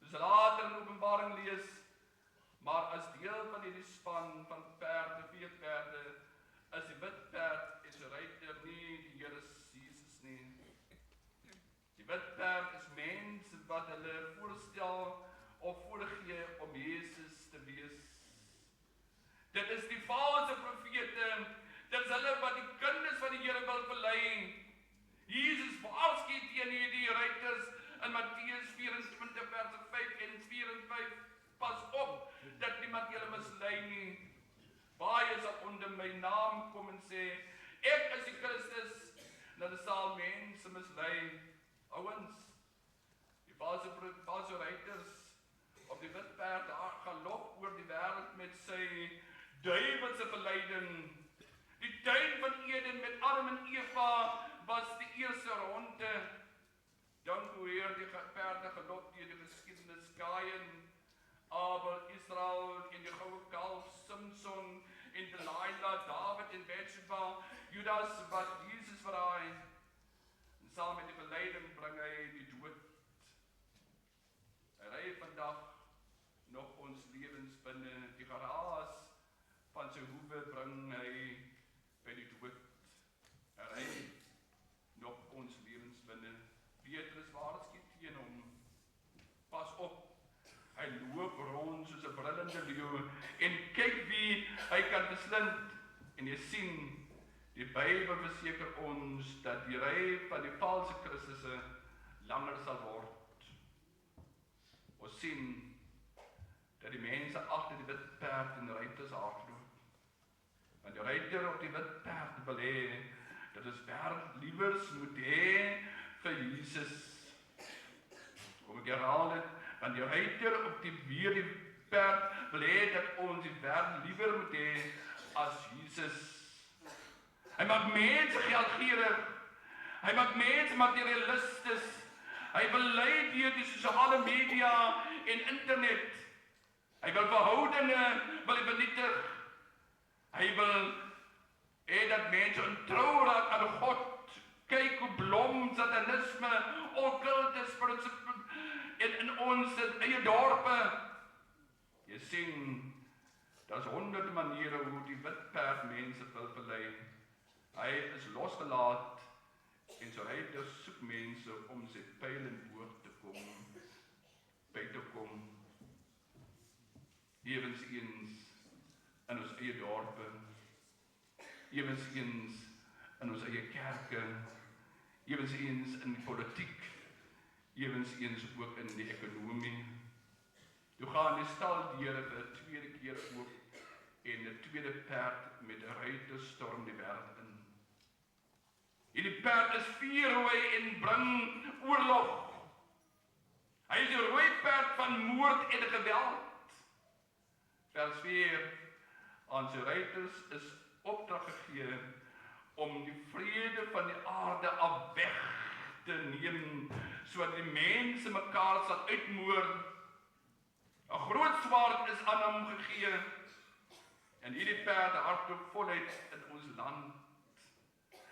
Ons later in Openbaring lees, maar as deel van hierdie span van perde, 4 perde, is die wit perd en sy ruiter nie die Here Jesus nie. Die wit perd is mense wat hulle voorstel of voorgee om Jesus te wees. Dit is die valse profete, dit is hulle wat die kinders van die Here wil verlei. Jesus waarsku teen hierdie ruiters in Matteus 24 vers 5 en 4 en 5. Pas op dat niemand julle mislei nie. Baie sal onder my naam kom en sê, ek is die Christus, en hulle sal mense mislei. Ouens, die valse ruiters op die wit perd galop oor die wêreld met sy duiwelse verleiding. Die tuin van Eden met Adam en Eva was die eerste ronde. Dan hoe die perde galop deur die geskiedenis Kain, Abel, Israel en die goue kalf, Samson en Delilah, David en Bathsheba, Judas wat Jesus verraai. En saam met die verleiding bring hy die dood. Hy ry vandag nog ons lewens binne. Die geraas van sy hoewe bring hy by die dood. Hy ry nog ons lewens binne. Petrus waarsku teen hom. Pas op. Hy loop rond soos 'n brullende leeu en kyk wie hy kan verslind. En jy sien, die Bybel verseker ons dat die ry van die valse Christusse langer sal word. Ons sien dat die mense agter die wit perd en ruiters hardloop. Want die ruiter op die wit perd wil hê dat ons wêreld liewers moet hê vir Jesus. Kom ek herhaal dit, want die ruiter op die perd wil hê dat ons die wêreld liewer moet hê as Jesus. Hy maak mense geldgierig. Hy maak mense materialisties. Hy belei deur die sosiale media en internet. Hy wil verhoudinge vernietig. Hy wil hê dat mense ontrou raak aan God. Kyk hoe blom satanisme, okkultes in ons eie dorpe. Jy sien, daar's honderde maniere hoe die wit perd mense wil verlei. Hy is losgelaat en sy ruiter soek mense om sy pyl en boog te kom, by te kom. Eweneens in ons eie dorpe, eweneens in ons eie kerke, eweneens in die politiek, eweneens ook in die ekonomie. Toe gaan die staldeure vir 'n tweede keer oop en 'n tweede perd met 'n ruiter storm die wêreld in. Hierdie perd is vuurrooi en bring oorlog. Hy is die rooi perd van moord en geweld. Vers 4, aan sy ruiters is opdrag gegee om die vrede van die aarde af weg te neem, sodat die mense mekaar sal uitmoor. 'n Groot swaard is aan hom gegee, en hierdie perde hardloop voluit in ons land.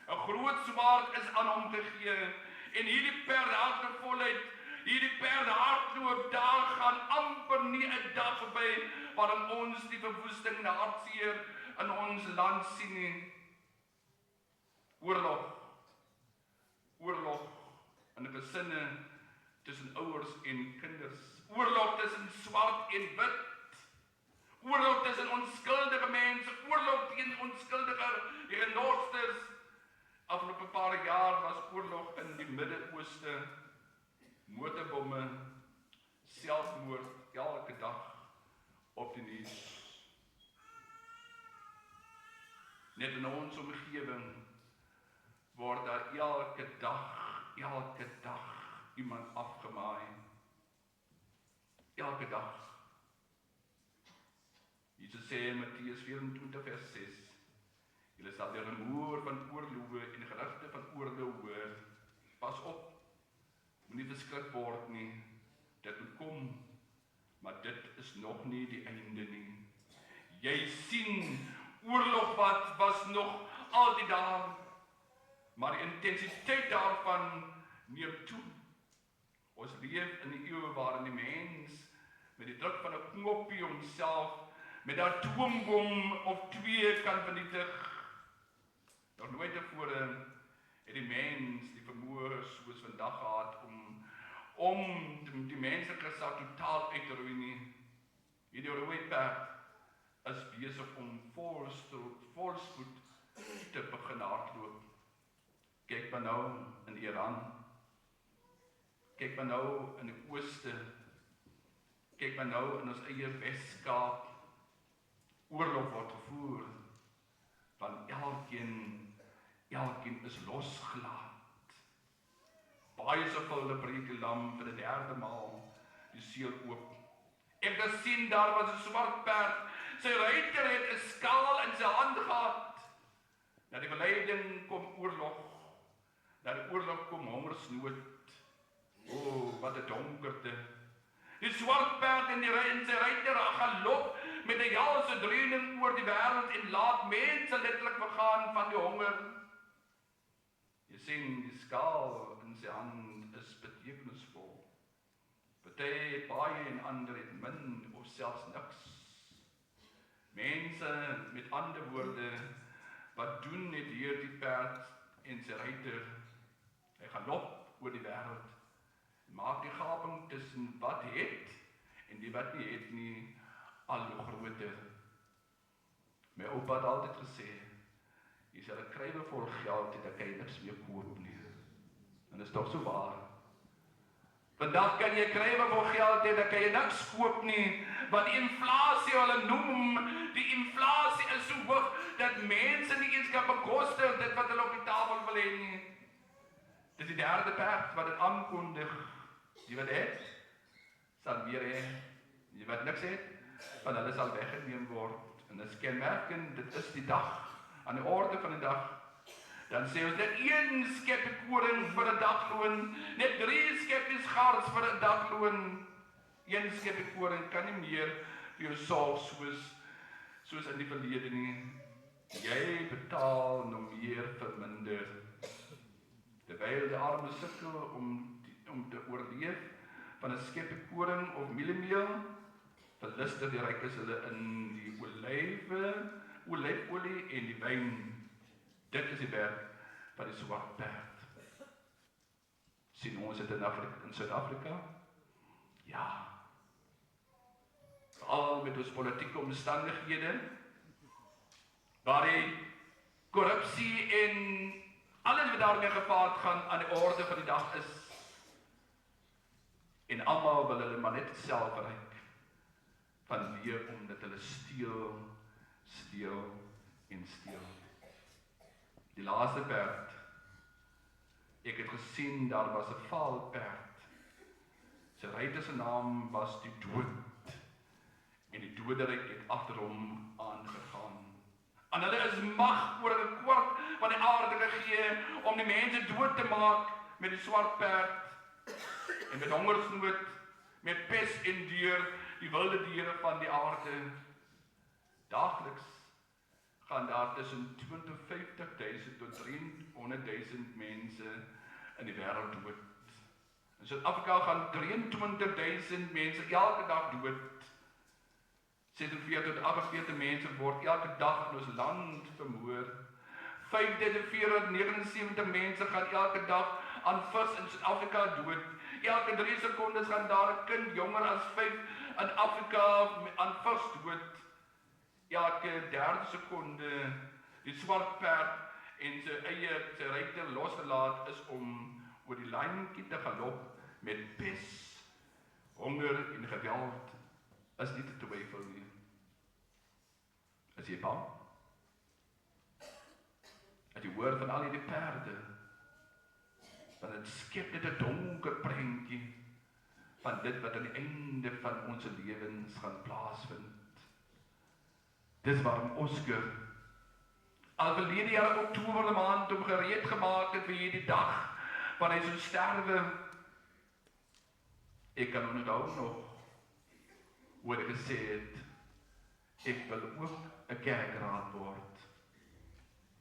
'n Groot swaard is aan hom gegee, en hierdie perde hardloop voluit. Hierdie perde hardloop, daar gaan amper nie 'n dag verby waarin ons die verwoesting en hartseer in ons land sien nie. Oorlog in gesinne tussen ouers en kinders. Oorlog tussen swart en wit. Oorlog tussen onskuldige mense. Oorlog teen onskuldige genosters. Afgelope paar jaar was oorlog in die Midde-Ooste. Motorbomme, selfmoord elke dag op die nuus. Net in ons omgewing word daar elke dag iemand afgemaai. Elke dag. Jesus sê in Matteus 24 vers 6, julle sal die rumoer van oorloë en gerugte van oorloë hoor. Pas op, moenie verskrik word nie, dit moet kom, maar dit is nog nie die einde nie. Jy sien, oorlog wat was nog altyd daar, maar die intensiteit daarvan neem toe. Ons leef in die eeuw waarin die mens met die druk van 'n knoppie homself met 'n atoombom of 2 kan vernietig. Nog nooit tevore het die mens die vermoë soos vandag gehad om die menslike geslag totaal uit te roei nie. Hierdie rooi perd is besig om volspoed te begin hardloop. Kyk maar nou in Iran. Kyk maar nou in die ooste. Kyk maar nou in ons eie Weskaap. Oorlog word gevoer. Want elkeen is losgelaat. Baie soveel breek die lam vir die 3de maal die seël oop. Ek het gesien daar was 'n swart perd. Sy ruiter het 'n skaal in sy hand gehad. Na die verleiding kom oorlog. Na die oorlog kom hongersnood. O, wat 'n donkerte. Die swart perd en sy ruiter gaan loop met 'n helse dreuning oor die wêreld en laat mense letterlik vergaan van die honger. Jy sien, die skaal in sy hand is betekenisvol. Party het baie en ander het min of selfs niks. Mense, met ander woorde, wat doen net hier die perd en sy ruiter? Hy gaan loop oor die wêreld. Maak die gaping tussen wat het en die wat nie het nie al hoe groter. My oupa het altyd gesê, jy sal 'n krywe vol geld hê, dat kan jy niks meer koop nie. En dit is toch so waar. Vandag kan jy 'n krywe vol geld hê, dat kan jy niks koop nie, want die inflasie hulle noem, die inflasie is so hoog, dat mense nie eens kan bekostig dit wat hulle op die tafel wil hê nie. Dis die 3de perd wat dit aankondig. Die wat het, sal weer hê. Die wat niks het, van hulle sal weggeneem word. En dit is kenmerkend, dit is die dag, aan die orde van die dag. Dan sê ons, net 1 skepie koring vir 'n dagloon, net 3 skeppies gars vir 'n dagloon. 1 skepie koring kan nie meer vir jou sorg soos in die verlede nie. Jy betaal nog meer vir minder. Terwyl die arme sukkel om te oorleef van 'n skepie koring of mieliemeel, verlustig die rykes hulle in die olyfolie en die wyn. Dit is die werk van die swart perd. Sien ons dit in Suid-Afrika? Ja. Al met ons politieke omstandighede, waar die korrupsie en alles wat daarmee gepaard gaan aan die orde van die dag is. En almal wil hulle maar net self bereik. Vanweer omdat hulle steel. Die laaste perd. Ek het gesien, daar was 'n vaal perd. Sy ruiter se naam was die dood. En die doderyk het agter hom aangegaan. En hulle is mag oor 'n kwart van die aarde gegee om die mense dood te maak met die swart perd. En met hongersnood, met pes en deur, die wilde diere van die aarde. Daagliks gaan daar tussen 250.000 tot 300.000 mense in die wêreld dood. In Suid-Afrika gaan 23.000 mense elke dag dood. 46 tot 48 mense word elke dag in ons land vermoor. 5479 mense gaan elke dag aan vis in Suid-Afrika dood. Elke 3 sekondes gaan daar 'n kind jonger as 5 in Afrika aan vis dood. Elke 3 sekonde die swart perd en sy ruiter losgelaat is om oor die lyntjie te galop met pes, honger en geweld is nie te twyfel nie. Is jy bang? As jy hoor van al die perde, dan het skep dit 'n donker prentjie van dit wat aan die einde van ons lewens gaan plaasvind. Dis waarom Oscar al verlede jaar Oktober maand om gereed gemaak het vir hierdie dag, wanneer hy sou sterwe, Ek kan onthou nog hoe ek gesê het, ek wil ook 'n kerkraad word.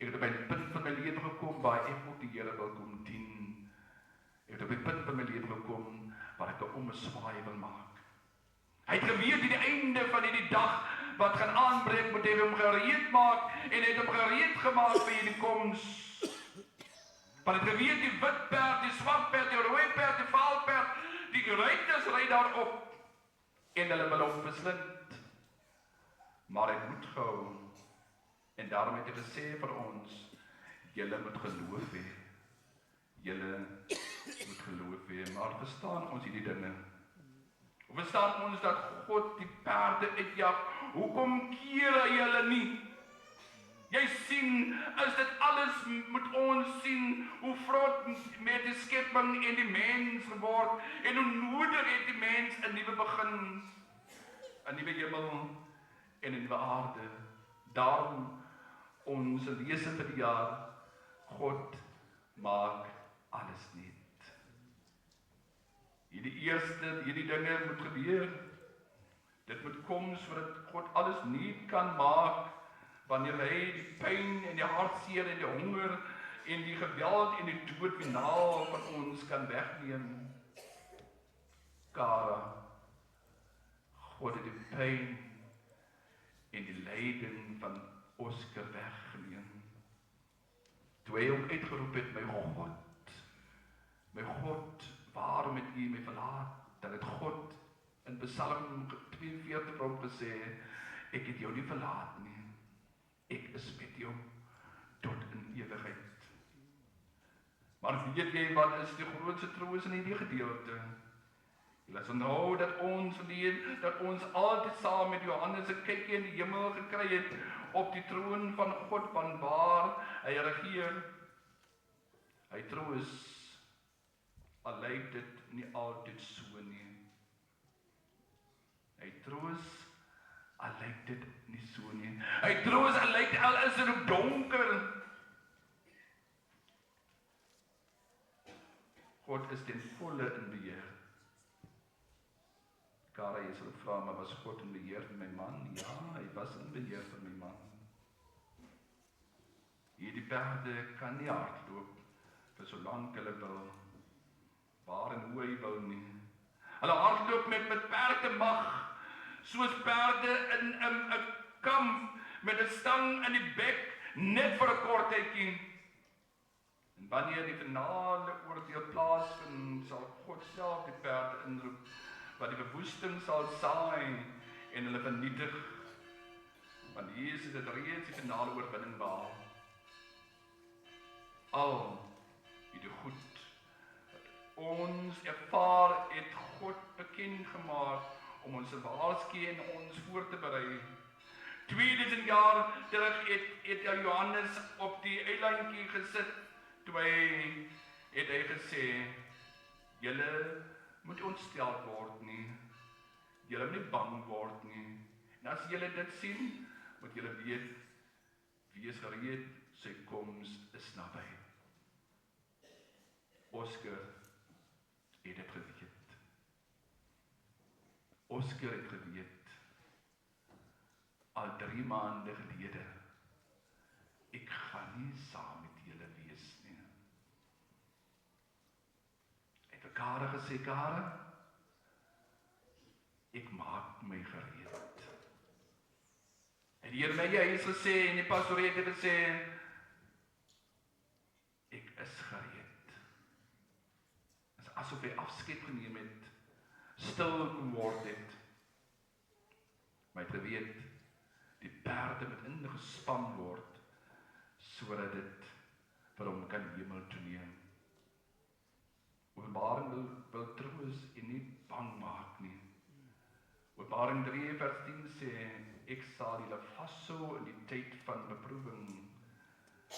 Ek het op 'n punt van my lewe gekom waar ek ook die Here wil kom dien. Ek het op 'n punt van my lewe gekom waar ek 'n ommeswaai wil maak. Hy het geweet die einde van hierdie dag wat gaan aanbreek, moet hy hom gereed maak en hy het hom gereed gemaak vir hierdie koms. Want hy het geweet die wit perd, die swart perd, die rooi perd, die vaal perd, die ruiters ry daarop en hulle wil hom verslind. Maar hy moet gehou. En daarom het hy gesê vir ons, julle moet geloof hê. Julle moet geloof hê. Maar verstaan ons hierdie dinge? Of verstaan ons dat God die perde uitjag? Hoekom keer hy hulle nie? Jy sien, is dit alles moet ons sien, hoe vrot met die skepping en die mens geword, en hoe nodig het die mens 'n nuwe begin, 'n nuwe hemel en 'n nuwe aarde. Daarom ons lese vir die jaar, God maak alles nuut. Hierdie dinge moet gebeur. Dit moet kom sodat God alles nuut kan maak, wanneer hy die pyn en die hartseer en die honger en die geweld en die dood finaal van ons kan wegneem. Kara, God het die pyn en die lyding van Oscar weggeneem. Toe hy hom uitgeroep het, my God, waarom het U my verlaat? Dan het God in Psalm 42 vir hom gesê, ek het jou nie verlaat nie. Ek is met jou tot in ewigheid. Maar weet jy wat is die grootste troos in hierdie gedeelte? Laat ons onthou dat ons altyd saam met Johannes 'n kykie in die hemel gekry het op die troon van God, vanwaar hy regeer. Hy troos, al lyk dit nie altyd so nie. Hy troos, al lyk dit nie so nie. Hy troos, al lyk al is dit donker. God is ten volle in beheer. Kara, jy sal vra, maar was God in beheer van my man? Ja, hy was in beheer van my man. Hierdie perde kan nie hardloop vir so lank hulle wil, waar en hoe hy wil nie. Hulle hardloop met perdemag, soos perde in 'n kamp met 'n stang in die bek, net vir 'n kort tydjie. En wanneer die finale oordeel plaasvind, sal God self die perde inroep, wat die verwoesting sal saai en hulle vernietig. Want Jesus het reeds die finale oorwinning behaal. Al die goed wat ons ervaar, het God bekend gemaak om ons te waarsku en ons voor te berei. 2000 jaar terug het Johannes op die eilandjie gesit, toe het hy gesê, julle moet ontstel word nie, julle moet nie bang word nie, en as julle dit sien, moet julle weet, wees gereed, sy koms is naby. Oscar het dit geweet. Oscar het geweet, al 3 maande gelede, ek gaan nie saam met julle wees nie. Ek het Kara gesê, Kara, ek maak my gereed. En hier my huis gesê, en die pastoor het gesê, ek is gereed. Asof hy afskeid geneem het, stil geword het. Maar hy het geweet, die perde moet ingespan word, sodat dit vir hom kan hemel toe neem. Openbaring wil troos en nie bang maak nie. Openbaring 3 vers 10 sê, ek sal julle vashou in die tyd van beproewing,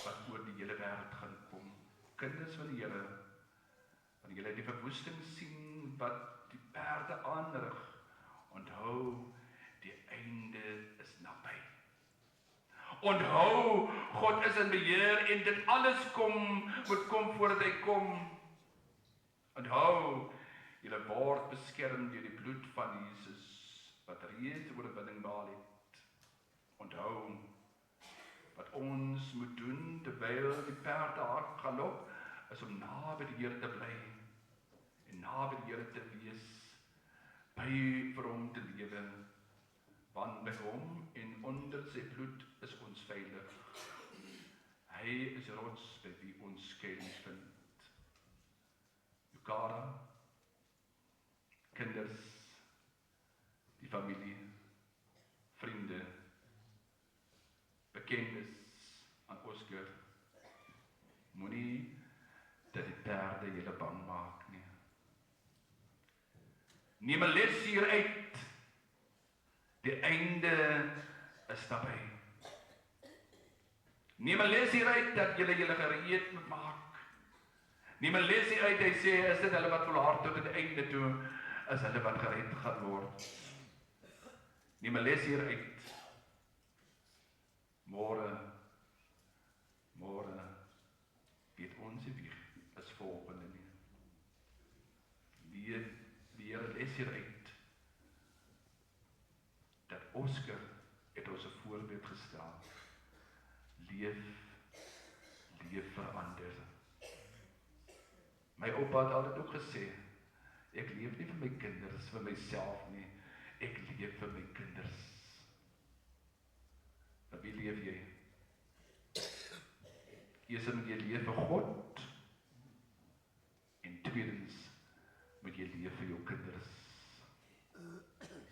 wat oor die hele wêreld gaan kom. Kinders van die Here, wanneer julle die verwoesting sien wat die perde aanrig, onthou, die einde is naby. Onthou, God is in beheer en dit alles moet kom voordat hy kom. Onthou, Julle word beskerm deur die bloed van Jesus, wat reeds oorwinning behaal het. Onthou, wat ons moet doen, terwyl die perde hard galop, is om naby die Here te bly, en naby die Here te wees, by vir hom te lewe, want by hom en onder sy bloed is ons veilig. Hy is rots by wie ons skuilings vind. Jukara, kinders, die familie, vriende, bekendes aan Oscar, moenie dat die perde julle bang maak nie. Neem 'n les hieruit. Die einde is naby. Neem 'n les hieruit dat julle gereed moet maak. Neem 'n les hieruit, hy sê, is dit hulle wat volhard tot die einde toe, is hulle wat gered gaan word. Neem 'n les hieruit. Môre weet ons nie wie is volgende nie. Leer 'n les hieruit dat Oscar het ons 'n voorbeeld gestel. Leef verander. My oupa het altyd ook gesê, ek leef nie vir my kinders, vir myself nie, ek leef vir my kinders. Vir wie leef jy? Eers moet jy leef vir God, en tweedens moet jy leef vir jou kinders.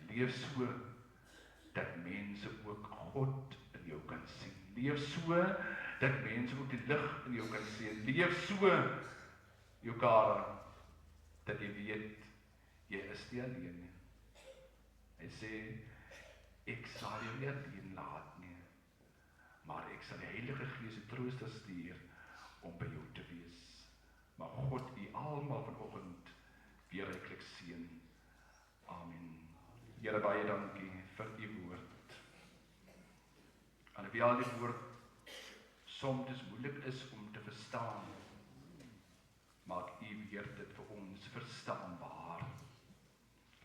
Leef so, dat mense ook God in jou kan sien. Leef so, dat mense ook die lig in jou kan sien. Leef so, Jukara, dat jy weet, jy is nie alleen nie. Hy sê, ek sal jou nie alleen laat nie, maar ek sal die Heilige Gees die Trooster stuur om by jou te wees. Maar God u almal vanoggend weer ryklik seën. Amen. Here, baie dankie vir u woord. Alhoewel die woord soms moeilik is om te verstaan, maak u weer dit vir ons verstaanbaar.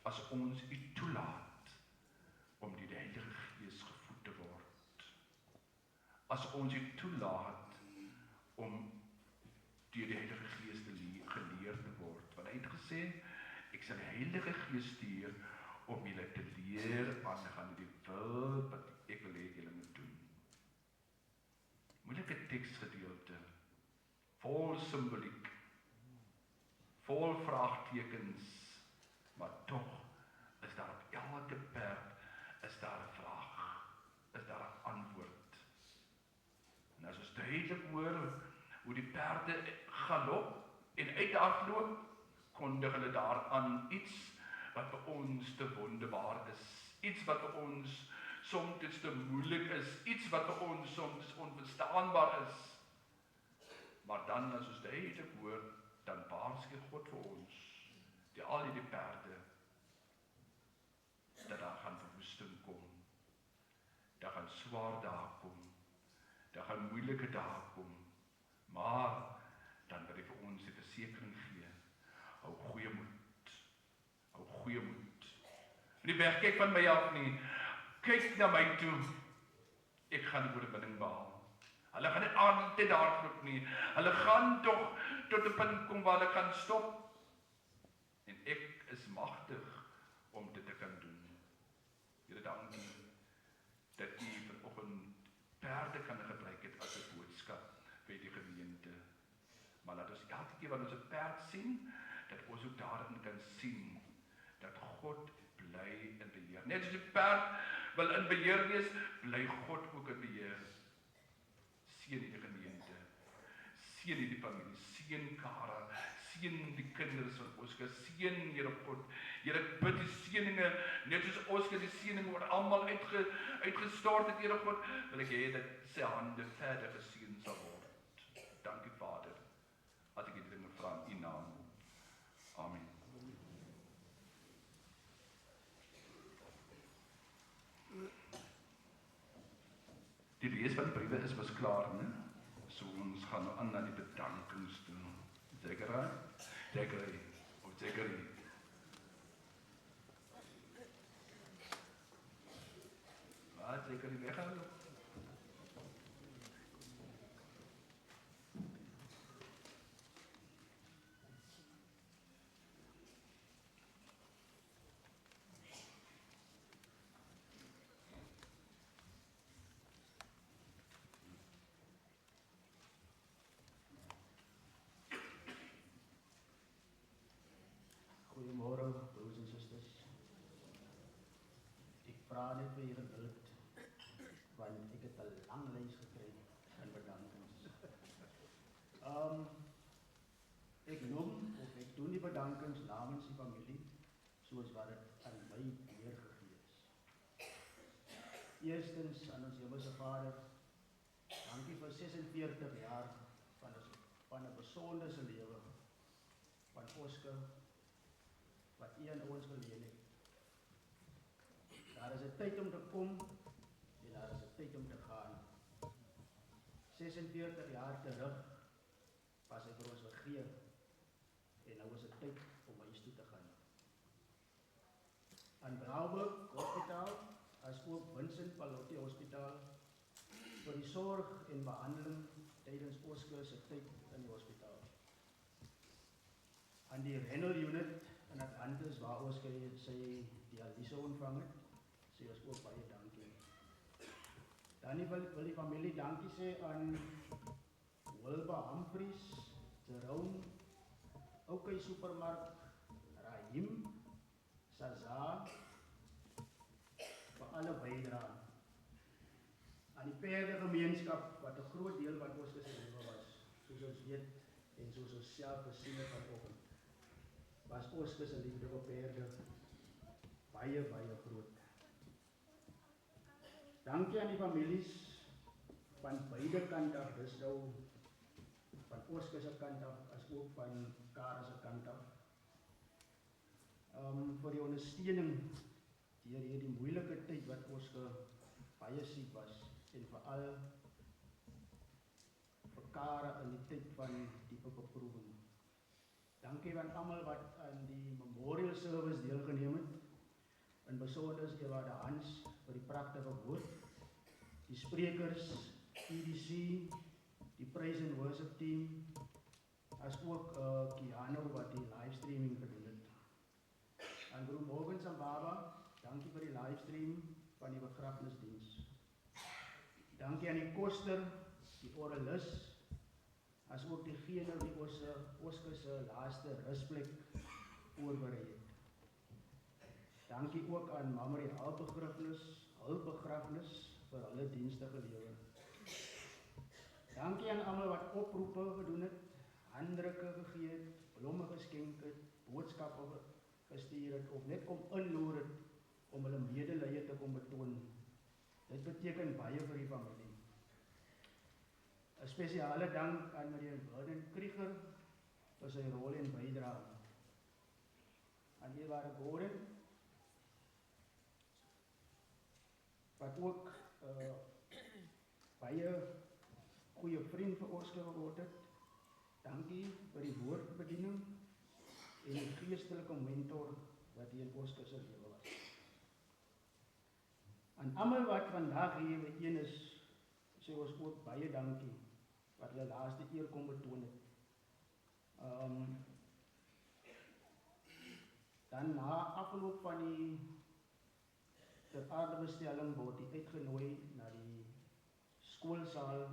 As ons u toelaat om deur die Heilige Gees gevoed te word. As ons u toelaat om deur die Heilige Gees geleer te word. Want hy het gesê, ek sal die Heilige Gees stuur om julle te leer aangaan die wil wat ek wil hê julle moet doen. Moeilike teksgedeelte, vol simboliek, vol vraagtekens, maar tog is daar op elke perd is daar 'n vraag, is daar 'n antwoord. En as ons duidelik hoor hoe die perde galop en uithardloop, kondig hulle daaraan iets wat vir ons te wonderbaar is, iets wat vir ons soms te moeilik is, iets wat vir ons soms onverstaanbaar is. Maar dan as ons duidelik hoor, dan waarsku God vir ons, die al die perde, dat daar gaan verwoesting kom, daar gaan swaar dae kom, daar gaan moeilike dae kom, maar dan wil hy vir ons die versekering gee, hou goeie moed, hou goeie moed. Nie wegkyk van my af nie, kyk na my toe, ek gaan die oorwinning behaal. Hulle gaan nie altyd hardloop nie, hulle gaan tog tot 'n punt kom waar hulle kan stop, en ek is magtig om dit te kan doen. Here, dankie dat u vanoggend perde kan gebruik het as 'n boodskap vir die gemeente. Maar laat ons elke keer wanneer ons 'n perd sien, dat ons ook daarin kan sien dat God bly in beheer. Net as die perd wil in beheer wees, bly God ook in beheer. Seën die gemeente, seën die familie, seën Kara, seën die kinders van Oscar, seën Here God. Here, ek bid die seëninge, net soos Oscar die seëning oor almal uitgestort het, Here God, wil ek hê dat sy hande verder geseën sal word. Dankie Vader, as ek dit dinge vra in u naam. Amen. Die lees van die briewe is mos klaar, né? So ons gaan nou aan na die bedankings toe. Zeker. seker nie weggaan nie. Goeiemôre, broers en susters. Ek vra net vir julle geduld, want ek het 'n lang lys gekry aan bedankings. Ek noem of ek doen die bedankings namens die familie, soos wat dit aan my deurgegee is. Eerstens aan ons Hemelse Vader, dankie vir 46 jaar van 'n besondere lewe, van Oscar, wat U aan ons geleen het. Daar is 'n tyd om te kom en daar is 'n tyd om te gaan. 46 jaar terug was hy vir ons gegee en nou is dit tyd om huis toe te gaan. Aan Brouwerk Hospitaal, as ook Vincent Pallotti Hospitaal, vir die sorg en behandeling tydens Oscar se tyd in die hospitaal. Aan die renal unit in Atlantis waar Oscar sy dialyse ontvang het, sê ons ook baie dankie. Dan wil die familie dankie sê aan Wilba Humphries, Jerome, OK Supermark, Rahim, Saza, vir alle bydrae. Aan die perdegemeenskap wat 'n groot deel wat Oscar se lewe was, soos ons weet en soos ons self gesien het vanoggend, was Oscar se liefde vir perde baie groot. Dankie aan die families van beide kante af, dis nou van Oscar se kant af as ook van Kara se kant af. Vir die ondersteuning deur hierdie moeilike tyd wat Oscar baie siek was en veral vir Kara in die tyd van diepe beproewing. Dankie aan almal wat aan die memorial service deelgeneem het. In besonder Eva de Hans vir die pragtige woord, die sprekers, EDC, die praise and worship team, as ook Kiano wat die livestreaming gedoen het. Aan Broer Morgens en Baba, dankie vir die livestream van die begrafnisdiens. Dankie aan die koster, die oralis, as ook diegene wie Oscar se laaste rusplek voorberei het. Dankie ook aan Mammeri hulpbegrafnis vir hulle dienste gelewer. Dankie aan almal wat oproepe gedoen het, handdrukke gegee het, blomme geskenk het, boodskappe gestuur het of net kom inloer het om hulle medelee te kom betoon. Dit beteken baie vir die familie. 'n Spesiale dank aan meneer Vernon Krieger vir sy rol en bydrae. Aan Eva Gordon, wat ook baie goeie vriend vir Oscar geword het. Dankie vir die woordbediening en die geestelike mentor wat hier in Oscar se lewe was. Aan almal wat vandag hier byeen is, sê ons ook baie dankie wat hulle laaste eer kom betoon het. Dan na afloop van die ter aardebestelling word die uitgenooi na die skoolsaal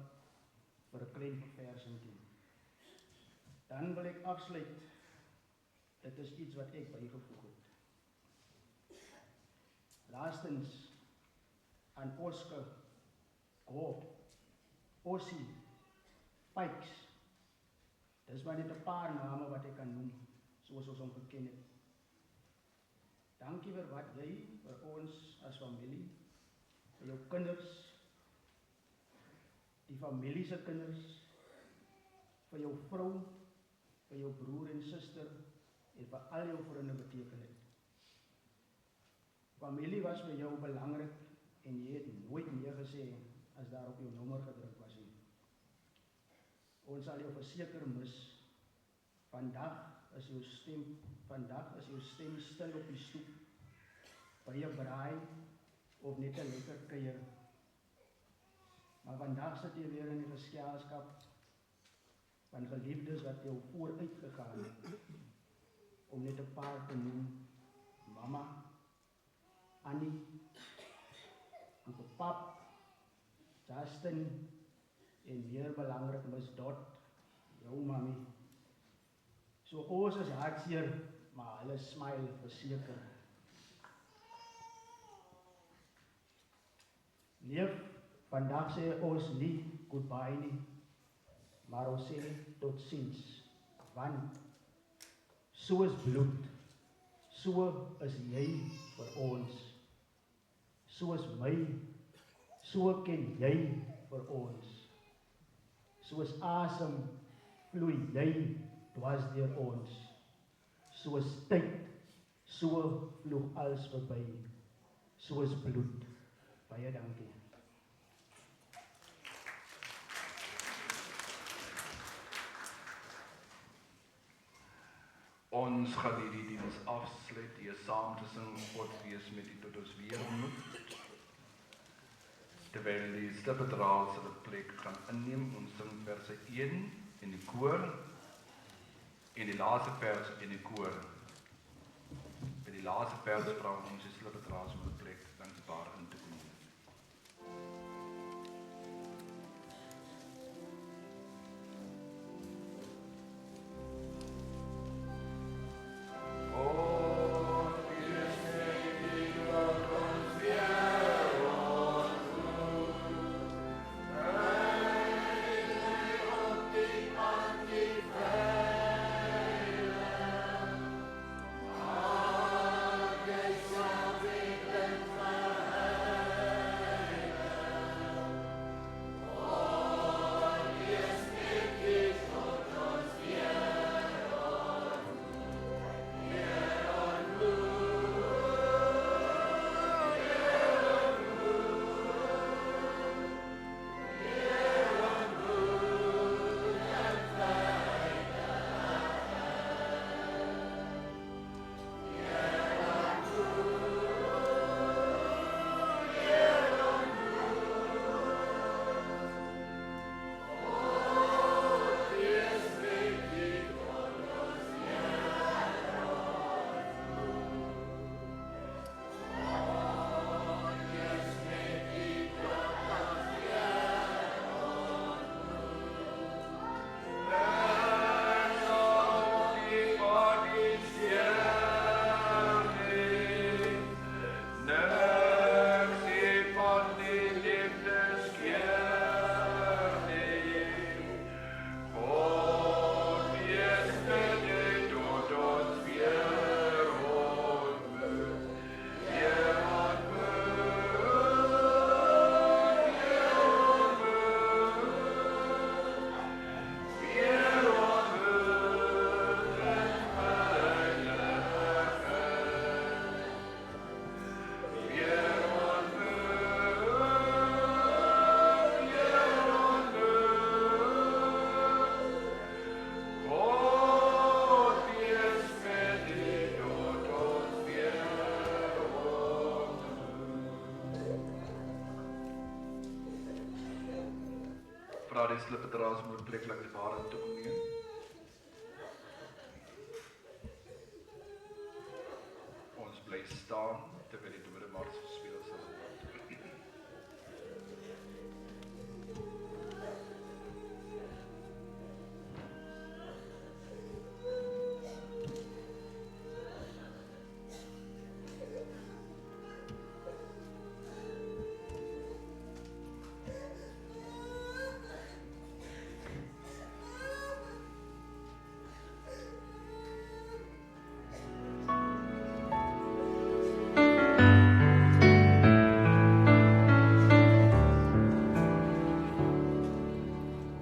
vir 'n klein verversing. Dan wil ek afsluit. Dit is iets wat ek bygevoeg het. Laastens aan Oscar, Go, Ossie, Pikes. Dis maar net 'n paar name wat ek kan noem, soos ons hom geken het. Dankie vir wat jy vir ons as familie, vir jou kinders, die familie se kinders, vir jou vrou, vir jou broer en suster en vir al jou vriende beteken het. Familie was vir jou belangrik en jy het nooit nee gesê as daar op jou nommer gedruk was nie. Ons sal jou verseker mis. Vandag is jou stem stil op die stoep, by 'n braai of net 'n lekker kuier Maar vandag sit jy weer in die geselskap van geliefdes wat jou vooruit gegaan het, om net 'n paar te noem: Mama, Annie, Pap, Justin, en meer belangrik Miss Dot, jou mami. So ons is hartseer, maar hulle smile verseker. Lief, vandag sê ons nie goodbye nie, maar ons sê totsiens, want so is bloed, so is jy vir ons, so is my, so ken jy vir ons, so is asem vloei jy dwars deur ons, so is tyd, so vloeg alles verby, so is bloed. Baie dankie. Ons gaan hierdie diens afsluit deur saam te sing God wees met u tot ons weer ontmoet. Terwyl die stippedraad sy plek gaan inneem, ons sing verse 1 in die koor en die laaste vers in die koor. By die laaste vers vra ons die stippedraad sy plek dankbaar in te kom. Vra die slippedraas moet plek langs die bare toe kom neem. Ons bly staan terwyl die doodemars gespeel sal word.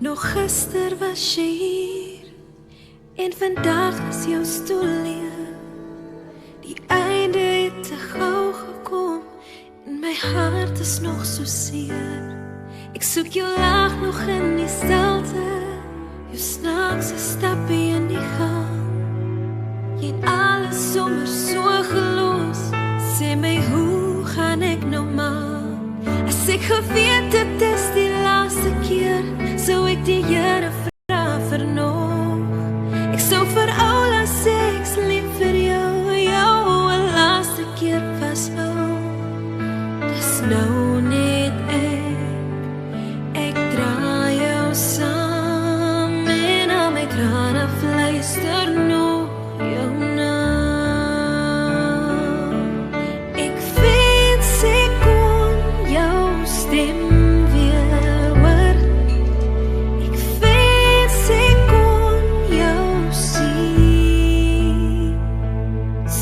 Nog gister was jy hier en vandag is jou stoel leeg. Die einde het te gauw gekom en my hart is nog so seer. Ek soek jou laag nog in die stilte, jou snaakse stappie in die gang. Jy het alles sommer so gelos, sê my hoe gaan ek nou maak? As ek geweet het is die lang die Here vra vir nog. Ek sou vir oula sê ek's lief vir jou, jou 'n laaste keer vashou. Dis nou net ek draai jou saam en al my trane fluister nog jou naam. Ek wens ek kon jou stem weer hoor. Ek wens ek kon jou sien.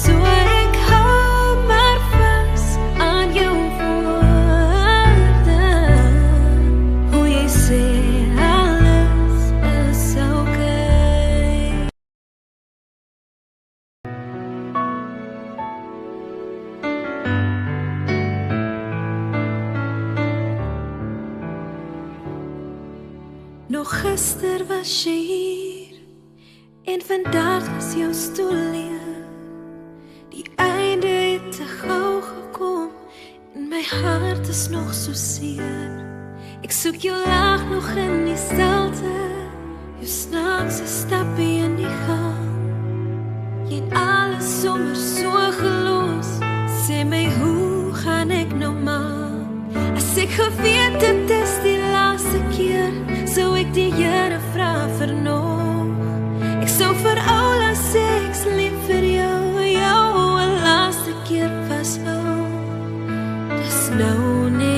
So ek hou maar vas aan jou woorde. Hoe jy sê alles is okay. Nog gister was jy hier en vandag is jou stoel leeg. Die einde het te gou gekom en my hart is nog so seer. Ek soek jou lag nog in die stilte, jou snaakse stappie in die gang. Jy het alles sommer so gelos, sê my hoe gaan ek nou maak? As ek geweet het is die laaste keer, sou ek die Here vra vir nog. Ek sou vir oula sê ek's lief vir jou, jou 'n laaste keer vashou. Dis nou net